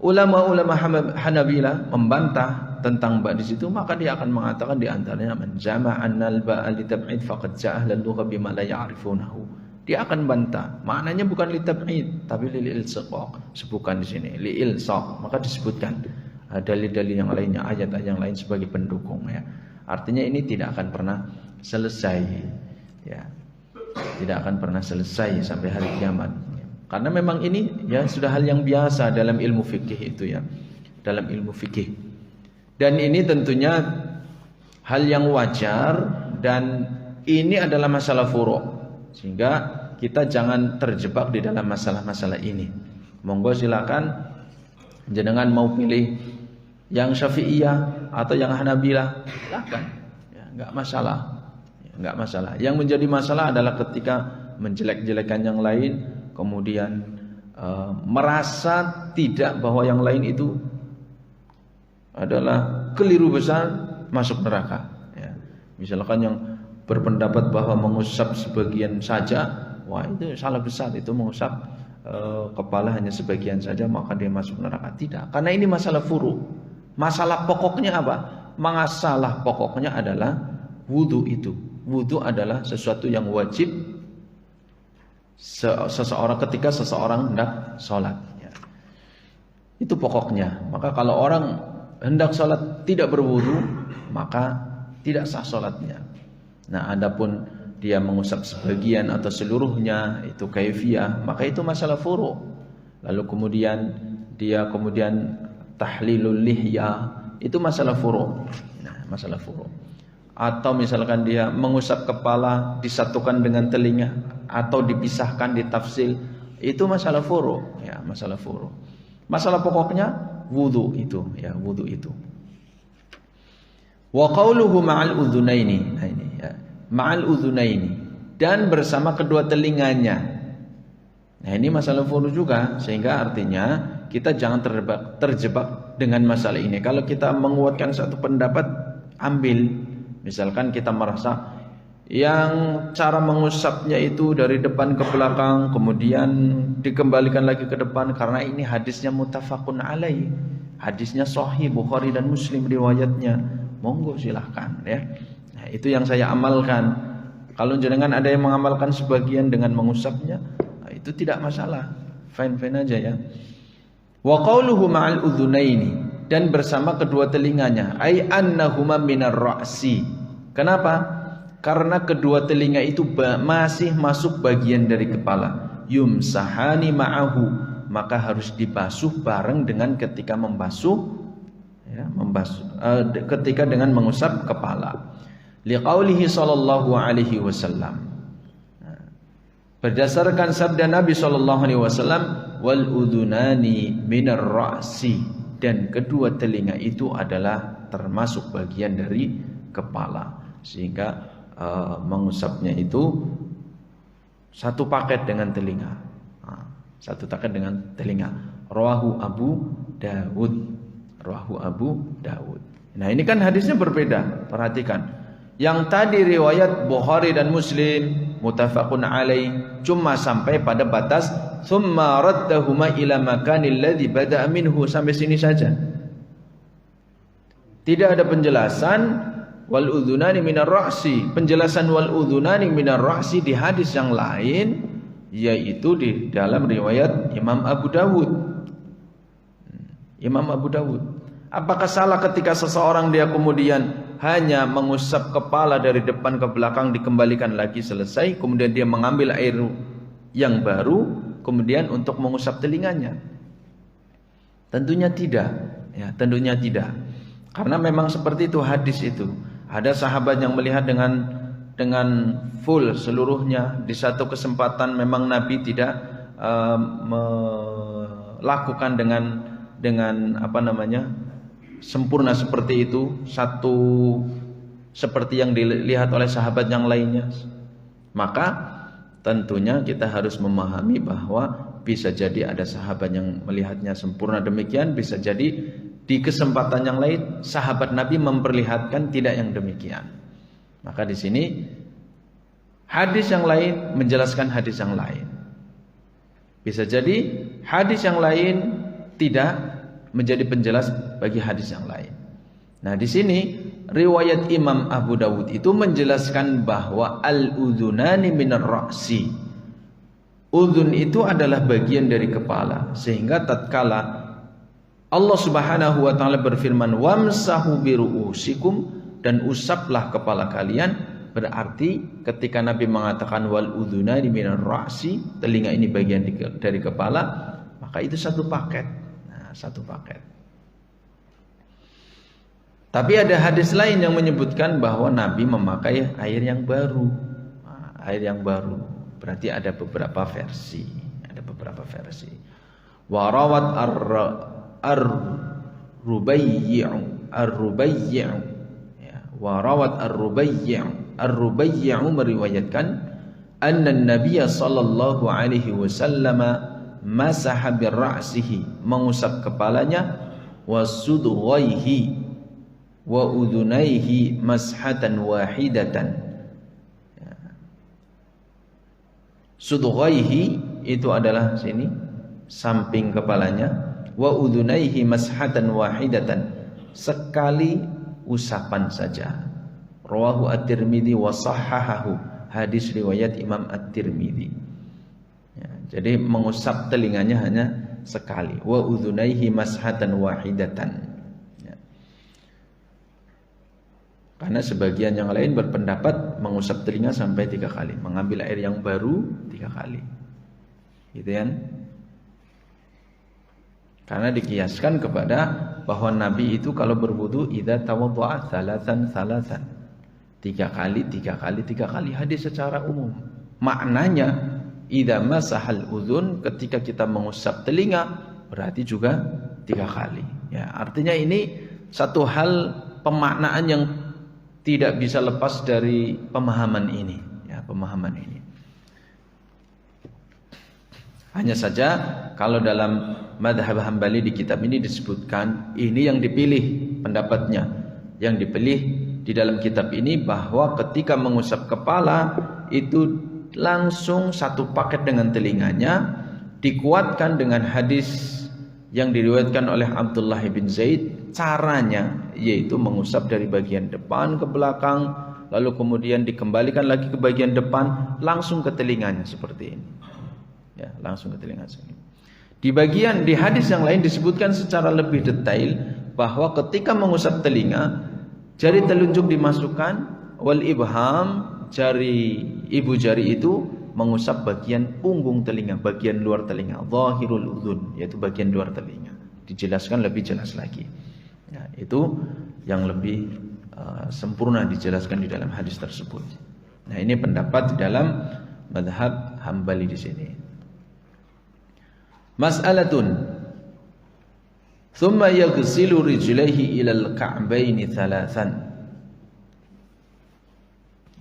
ulama-ulama Hanabilah membantah tentang ba di situ, maka dia akan mengatakan di antaranya man jama'anna al-ba'a litab'id faqad ja'ala al-lugha bima la ya'rifunahu. Dia akan bantah. Maknanya bukan litab'id, tapi lil-ilsaq. Sebutkan di sini li-ilsaq, maka disebutkan dalil-dalil yang lainnya, ayat-ayat yang lain sebagai pendukung ya. Artinya ini tidak akan pernah selesai ya. Tidak akan pernah selesai sampai hari kiamat. Karena memang ini ya sudah hal yang biasa dalam ilmu fikih itu ya. Dalam ilmu fikih. Dan ini tentunya hal yang wajar dan ini adalah masalah furu'. Sehingga kita jangan terjebak di dalam masalah-masalah ini. Monggo silakan jenengan mau pilih yang Syafi'iyah atau yang Hanabilah, silakan. Ya, enggak masalah. Ya, enggak masalah. Yang menjadi masalah adalah ketika menjelek-jelekan yang lain, kemudian merasa tidak bahwa yang lain itu adalah keliru besar, masuk neraka. Ya. Misalkan yang berpendapat bahwa mengusap sebagian saja, wah itu salah besar, itu mengusap kepala hanya sebagian saja maka dia masuk neraka. Tidak, karena ini masalah furu. Masalah pokoknya apa? Masalah pokoknya adalah wudu itu. Wudu adalah sesuatu yang wajib seseorang ketika seseorang hendak sholat ya. Itu pokoknya. Maka kalau orang hendak sholat tidak berwudu, maka tidak sah sholatnya. Nah, adapun dia mengusap sebagian atau seluruhnya itu kaifiyah, maka itu masalah furu'. Lalu kemudian dia tahlilul lihya, itu masalah furu'. Nah, masalah furu'. Atau misalkan dia mengusap kepala disatukan dengan telinga atau dipisahkan ditafsil, itu masalah furu', ya, masalah furu'. Masalah pokoknya wudu itu, ya, wudu itu. Wa qauluhu ma'al udhunaini. Nah ini ya, ma'al udhunaini, dan bersama kedua telinganya. Nah ini masalah furu juga, sehingga artinya kita jangan terjebak dengan masalah ini. Kalau kita menguatkan satu pendapat, ambil. Misalkan kita merasa yang cara mengusapnya itu dari depan ke belakang, kemudian dikembalikan lagi ke depan, karena ini hadisnya muttafaqun alaih, hadisnya sahih Bukhari dan Muslim riwayatnya. Monggo silahkan ya. Nah, itu yang saya amalkan. Kalau jenengan ada yang mengamalkan sebagian dengan mengusapnya, nah, itu tidak masalah, fine-fine aja ya. Wa qauluhu ma'al udhunaini, dan bersama kedua telinganya, ai annahuma minar ra'si. Kenapa? Karena kedua telinga itu masih masuk bagian dari kepala. Yumsahani ma'ahu, maka harus dibasuh bareng dengan ketika membasuh ya, ketika dengan mengusap kepala. Liqaulihi sallallahu alaihi wasallam. Berdasarkan sabda Nabi sallallahu alaihi wasallam, wal udhunani minar ra'si, dan kedua telinga itu adalah termasuk bagian dari kepala. Sehingga mengusapnya itu satu paket dengan telinga. Satu paket dengan telinga. Rawahu Abu Dawud. Rawahu Abu Dawud. Nah ini kan hadisnya berbeda. Perhatikan. Yang tadi riwayat Bukhari dan Muslim muttafaqun alaih, cuma sampai pada batas thumma raddahuma ila makanil ladzi bada'a minhu, sampai sini saja. Tidak ada penjelasan wal udhunani minar ra'si. Penjelasan wal udhunani minar ra'si di hadis yang lain, yaitu di dalam riwayat Imam Abu Dawud. Imam Abu Dawud. Apakah salah ketika seseorang dia kemudian hanya mengusap kepala dari depan ke belakang, dikembalikan lagi, selesai, kemudian dia mengambil air yang baru kemudian untuk mengusap telinganya? Tentunya tidak, ya, tentunya tidak. Karena memang seperti itu hadis itu. Ada sahabat yang melihat dengan full seluruhnya di satu kesempatan. Memang Nabi tidak melakukan dengan apa namanya, sempurna seperti itu, satu seperti yang dilihat oleh sahabat yang lainnya. Maka tentunya kita harus memahami bahwa bisa jadi ada sahabat yang melihatnya sempurna demikian, bisa jadi di kesempatan yang lain sahabat Nabi memperlihatkan tidak yang demikian. Maka di sini hadis yang lain menjelaskan hadis yang lain. Bisa jadi hadis yang lain tidak menjadi penjelas bagi hadis yang lain. Nah, di sini riwayat Imam Abu Dawud itu menjelaskan bahwa al-udhunani minar ra'si. Udhun itu adalah bagian dari kepala, sehingga tatkala Allah Subhanahu wa taala berfirman wamsahu biru'usikum, dan usaplah kepala kalian, berarti ketika Nabi mengatakan wal udhunani minar ra'si, telinga ini bagian dari kepala, maka itu satu paket. Nah, satu paket. Tapi ada hadis lain yang menyebutkan bahwa Nabi memakai air yang baru. Nah, air yang baru berarti ada beberapa versi. Ada beberapa versi. Warawat ar-rubayyi'u. Ya, warawat ar-rubayyi'u meriwayatkan anna an-nabiy sallallahu alaihi wasallam masaha bi ra'sihi, mengusap kepalanya, wasudghaihi wa udhunaihi mashatan wahidatan. Sudghaihi itu adalah sini samping kepalanya, wa udhunaihi mashatan wahidatan, sekali usapan saja. Rawahu at-Tirmidzi wa sahhahahu, hadis riwayat Imam at-Tirmidzi. Ya, jadi mengusap telinganya hanya sekali. Wa udhunaihi mashatan wahidatan. Karena sebagian yang lain berpendapat mengusap telinga sampai 3 kali, mengambil air yang baru 3 kali, gitu kan? Karena dikiaskan kepada bahwa Nabi itu kalau berwudu idza tawadda'a thalathan 3 kali, hadis secara umum. Maknanya idza masahal udhun, ketika kita mengusap telinga berarti juga 3 kali. Ya, artinya ini satu hal pemaknaan yang tidak bisa lepas dari pemahaman ini, ya, pemahaman ini. Hanya saja kalau dalam madhab Hambali di kitab ini disebutkan, ini yang dipilih pendapatnya, yang dipilih di dalam kitab ini bahwa ketika mengusap kepala itu langsung satu paket dengan telinganya, dikuatkan dengan hadis yang diriwayatkan oleh Abdullah bin Zaid. Caranya yaitu mengusap dari bagian depan ke belakang, lalu kemudian dikembalikan lagi ke bagian depan, langsung ke telinganya seperti ini. Ya, langsung ke telinga sini. Di hadis yang lain disebutkan secara lebih detail bahwa ketika mengusap telinga, jari telunjuk dimasukkan, wal ibham, ibu jari itu mengusap bagian punggung telinga, bagian luar telinga, zahirul udhun, yaitu bagian luar telinga. Dijelaskan lebih jelas lagi. Ya, itu yang lebih sempurna dijelaskan di dalam hadis tersebut. Nah, ini pendapat di dalam madhab Hambali di sini. Mas'alatun, thumma yaghsilu rijlaihi ilal ka'baini thalathan.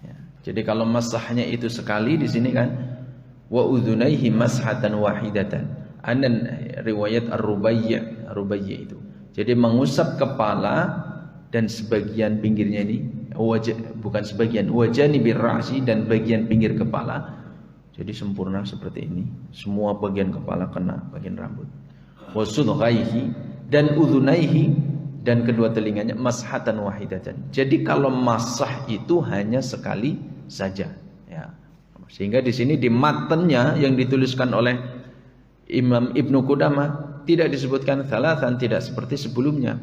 Ya, jadi kalau masahnya itu sekali di sini kan, wa udhunaihi mashatan wahidatan. Anan riwayat ar-rubayyi itu. Jadi mengusap kepala dan sebagian pinggirnya ini, bukan sebagian, wajani birra'si, dan bagian pinggir kepala. Jadi sempurna seperti ini. Semua bagian kepala kena bagian rambut. Wasudghaihi dan udhunaihi, dan kedua telinganya mashatan wahidatan. Jadi kalau masah itu hanya sekali saja. Ya. Sehingga di sini di matanya yang dituliskan oleh Imam Ibnu Qudamah tidak disebutkan thalathan, tidak seperti sebelumnya.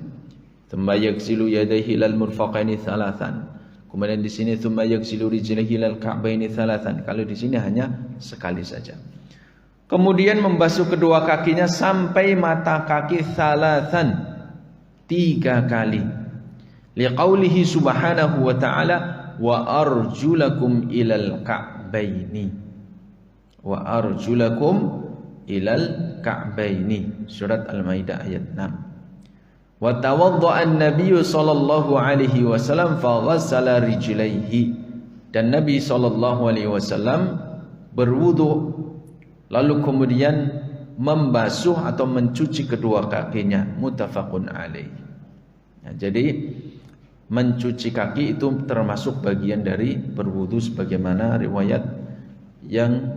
Tsumma yaghsilu yadayhi ilal murfaqaini thalathan. Kemudian di sini tsumma yaghsilu rijlaihi ilal ka'baini thalathan. Kalau di sini hanya sekali saja. Kemudian membasuh kedua kakinya sampai mata kaki thalathan, 3 kali. Liqaulihi subhanahu wa ta'ala wa arjulakum ilal ka'baini. Wa arjulakum ilal ka'baini, surat Al-Maidah ayat 6. Wa tawadda'a an-nabiy sallallahu alaihi wasallam fa ghassala rijlaihi, dan Nabi sallallahu alaihi wasallam berwudu, lalu kemudian membasuh atau mencuci kedua kakinya. Muttafaqun alaih. Jadi mencuci kaki itu termasuk bagian dari berwudu sebagaimana riwayat yang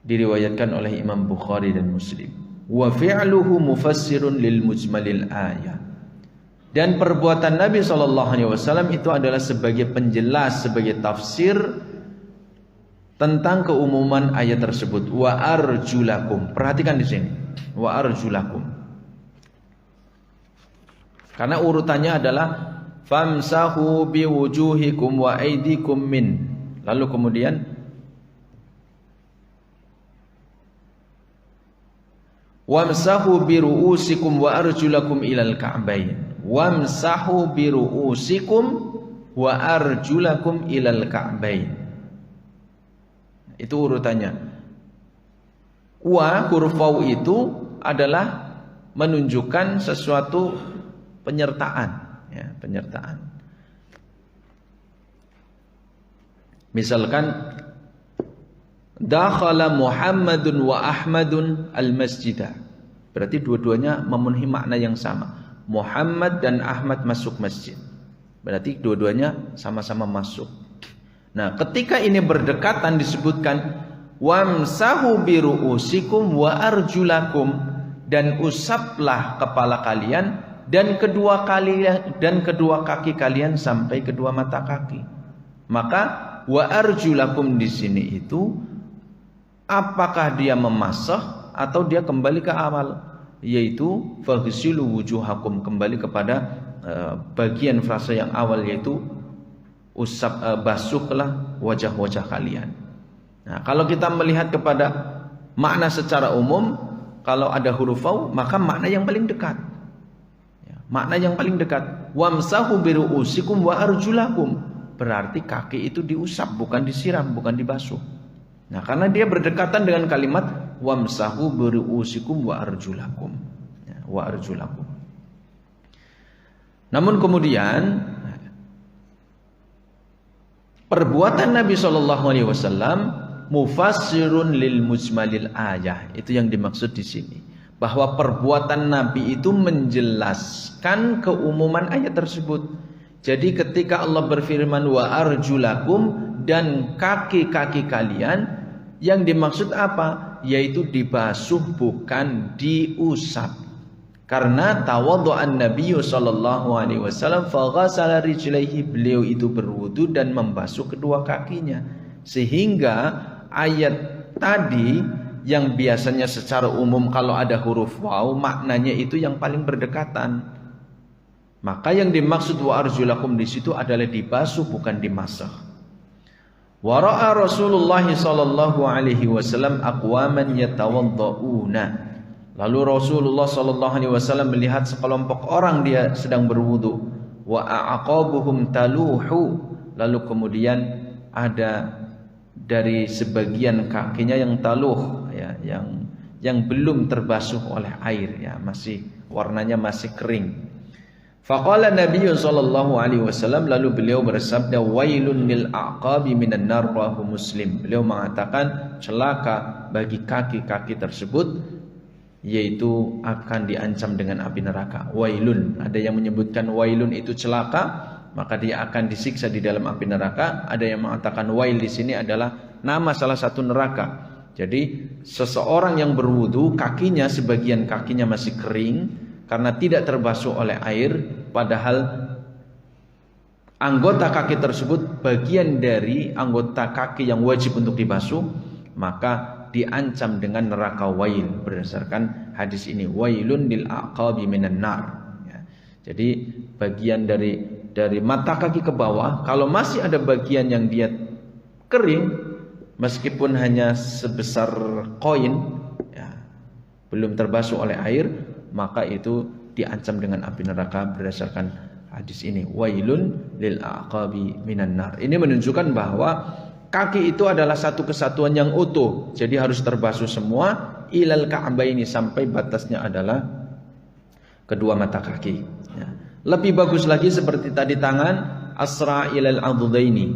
diriwayatkan oleh Imam Bukhari dan Muslim. Wa fi'luhu mufassirun lil mujmalil ayah. Dan perbuatan Nabi SAW itu adalah sebagai penjelas, sebagai tafsir tentang keumuman ayat tersebut. Wa arjulakum. Perhatikan di sini. Wa arjulakum. Karena urutannya adalah famsahu biwujuhikum wa aydikum min. Lalu kemudian wamsahu biru'usikum wa arjulakum ilal ka'bayn. Wamsahu biru'usikum wa arjulakum ilal ka'bayn. Itu urutannya. Wa huruf waw itu adalah menunjukkan sesuatu penyertaan, ya, penyertaan. Misalkan dakhala Muhammadun wa Ahmadun al-masjidah. Berarti dua-duanya memenuhi makna yang sama. Muhammad dan Ahmad masuk masjid. Berarti dua-duanya sama-sama masuk. Nah, ketika ini berdekatan disebutkan wamsahu biru'usikum wa arjulakum, dan usaplah kepala kalian dan kedua kaki kalian sampai kedua mata kaki. Maka wa arjulakum di sini itu apakah dia memasah atau dia kembali ke awal, yaitu faghsilu wujuhakum, kembali kepada bagian frasa yang awal, yaitu basuhlah wajah-wajah kalian. Nah, kalau kita melihat kepada makna secara umum, kalau ada huruf waw maka makna yang paling dekat. Ya, makna yang paling dekat. Wamsahu biru'usikum wa arjulakum. Berarti kaki itu diusap, bukan disiram, bukan dibasuh. Nah, karena dia berdekatan dengan kalimat wamsahu biru'usikum wa arjulakum. Ya, wa arjulakum. Namun kemudian perbuatan Nabi SAW mufassirun lil mujmalil ayah. Itu yang dimaksud di sini. Bahwa perbuatan Nabi itu menjelaskan keumuman ayat tersebut. Jadi ketika Allah berfirman wa arjulakum, dan kaki-kaki kalian, yang dimaksud apa? Yaitu dibasuh, bukan diusap. Karena tawaddu'an Nabi sallallahu alaihi wasallam faghasala rijlaihi, beliau itu berwudu dan membasuh kedua kakinya. Sehingga ayat tadi yang biasanya secara umum kalau ada huruf waw maknanya itu yang paling berdekatan. Maka yang dimaksud wa arjulakum di situ adalah dibasuh, bukan dimasah. Wa ra'a Rasulullah sallallahu alaihi wasallam aqwaman yatawaddauna. Lalu Rasulullah sallallahu alaihi wasallam melihat sekelompok orang dia sedang berwudu. Wa a'aqabuhum taluhu. Lalu kemudian ada dari sebagian kakinya yang taluh, ya, yang belum terbasuh oleh air, ya, masih warnanya masih kering. Faqala Nabi sallallahu alaihi wasallam, lalu beliau bersabda wailun lil aqabi minan nar, rawahu Muslim. Beliau mengatakan celaka bagi kaki-kaki tersebut, yaitu akan diancam dengan api neraka. Wailun, ada yang menyebutkan wailun itu celaka, maka dia akan disiksa di dalam api neraka. Ada yang mengatakan wail di sini adalah nama salah satu neraka. Jadi seseorang yang berwudu, kakinya sebagian kakinya masih kering karena tidak terbasuh oleh air, padahal anggota kaki tersebut bagian dari anggota kaki yang wajib untuk dibasuh, maka diancam dengan neraka wail berdasarkan hadis ini. Wailun lil aqabi minan nar, ya. Jadi bagian dari mata kaki ke bawah, kalau masih ada bagian yang dia kering, meskipun hanya sebesar koin, ya, belum terbasuh oleh air, maka itu diancam dengan api neraka berdasarkan hadis ini. Wailun lil aqabi minan nar. Ini menunjukkan bahwa kaki itu adalah satu kesatuan yang utuh. Jadi harus terbasuh semua ilal ka'baini, sampai batasnya adalah kedua mata kaki, ya. Lebih bagus lagi seperti tadi tangan asra ilal adhudaini,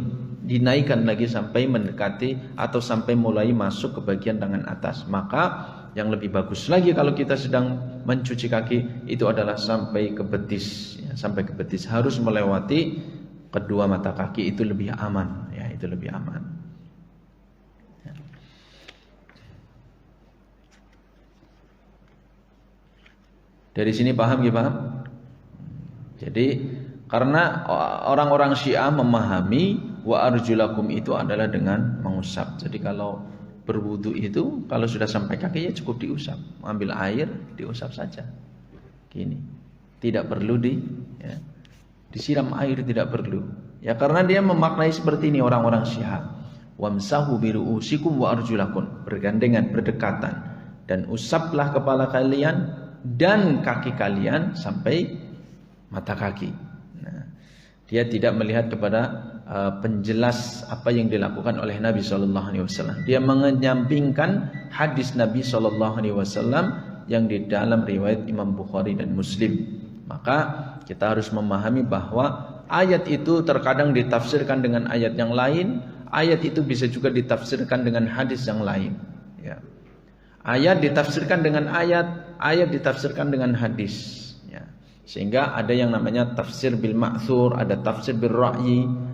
dinaikkan lagi sampai mendekati atau sampai mulai masuk ke bagian tangan atas. Maka yang lebih bagus lagi kalau kita sedang mencuci kaki itu adalah sampai ke betis, ya, sampai ke betis, harus melewati kedua mata kaki, itu lebih aman, ya, itu lebih aman. Ya. Dari sini paham ya, paham? Jadi karena orang-orang Syiah memahami wa arjulakum itu adalah dengan mengusap. Jadi kalau berwudu itu kalau sudah sampai kakinya cukup diusap, ambil air diusap saja. Gini, tidak perlu disiram air, tidak perlu. Ya karena dia memaknai seperti ini orang-orang Syiah. Wamsahu biru'usikum wa arjulakum, bergandengan, berdekatan, dan usaplah kepala kalian dan kaki kalian sampai mata kaki. Nah, dia tidak melihat kepada penjelas apa yang dilakukan oleh Nabi SAW. Dia menyampingkan hadis Nabi SAW yang di dalam riwayat Imam Bukhari dan Muslim. Maka kita harus memahami bahwa ayat itu terkadang ditafsirkan dengan ayat yang lain, ayat itu bisa juga ditafsirkan dengan hadis yang lain. Ya. Ayat ditafsirkan dengan ayat, ayat ditafsirkan dengan hadis. Ya. Sehingga ada yang namanya tafsir bil ma'thur, ada tafsir bil ra'yi.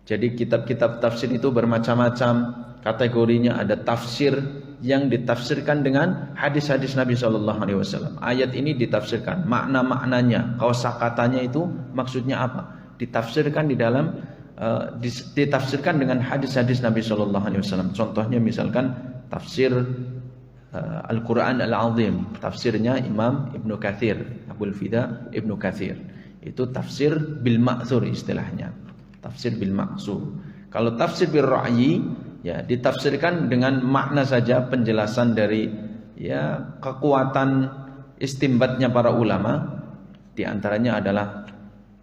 Jadi kitab-kitab tafsir itu bermacam-macam kategorinya. Ada tafsir yang ditafsirkan dengan hadis-hadis Nabi SAW. Ayat ini ditafsirkan, makna-maknanya, kosakatanya itu maksudnya apa? Ditafsirkan di dalam ditafsirkan dengan hadis-hadis Nabi SAW. Contohnya misalkan tafsir Al-Quran Al-Azim, tafsirnya Imam Ibnu Katsir, Abul Fida Ibnu Katsir. Itu tafsir bil ma'thur istilahnya. Tafsir bil ma'thur. Kalau tafsir bil ra'yi, ya ditafsirkan dengan makna saja, penjelasan dari ya kekuatan istimbatnya para ulama. Di antaranya adalah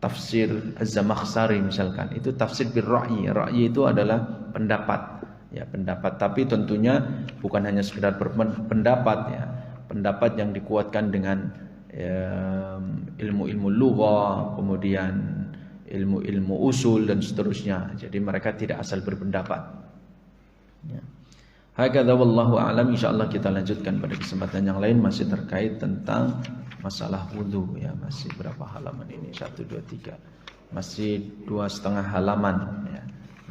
tafsir Az-Zamakhsyari misalkan. Itu tafsir bil ra'yi. Ra'yi itu adalah pendapat. Ya, pendapat, tapi tentunya bukan hanya sekedar pendapat, ya. Pendapat yang dikuatkan dengan ilmu-ilmu lughah, kemudian ilmu-ilmu usul dan seterusnya. Jadi mereka tidak asal berpendapat. Ya. Hakadha wallahu a'lam. Insyaallah kita lanjutkan pada kesempatan yang lain, masih terkait tentang masalah wudu, ya. Masih berapa halaman ini? 1 2 3. Masih 2,5 halaman, ya.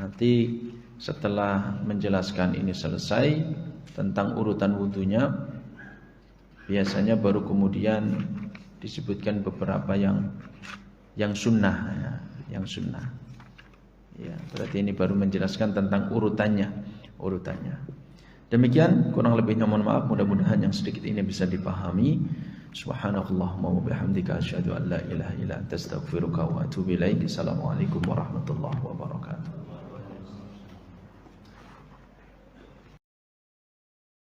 Nanti setelah menjelaskan ini selesai tentang urutan wudunya, biasanya baru kemudian disebutkan beberapa yang sunnah, ya. Yang sunnah, ya, berarti ini baru menjelaskan tentang urutannya. Demikian kurang lebihnya, mohon maaf. Mudah-mudahan yang sedikit ini bisa dipahami. Subhanakallahumma wa bihamdika asyhadu an la ilaha illa anta astaghfiruka wa atubu ilaik. Assalamualaikum warahmatullahi wabarakatuh.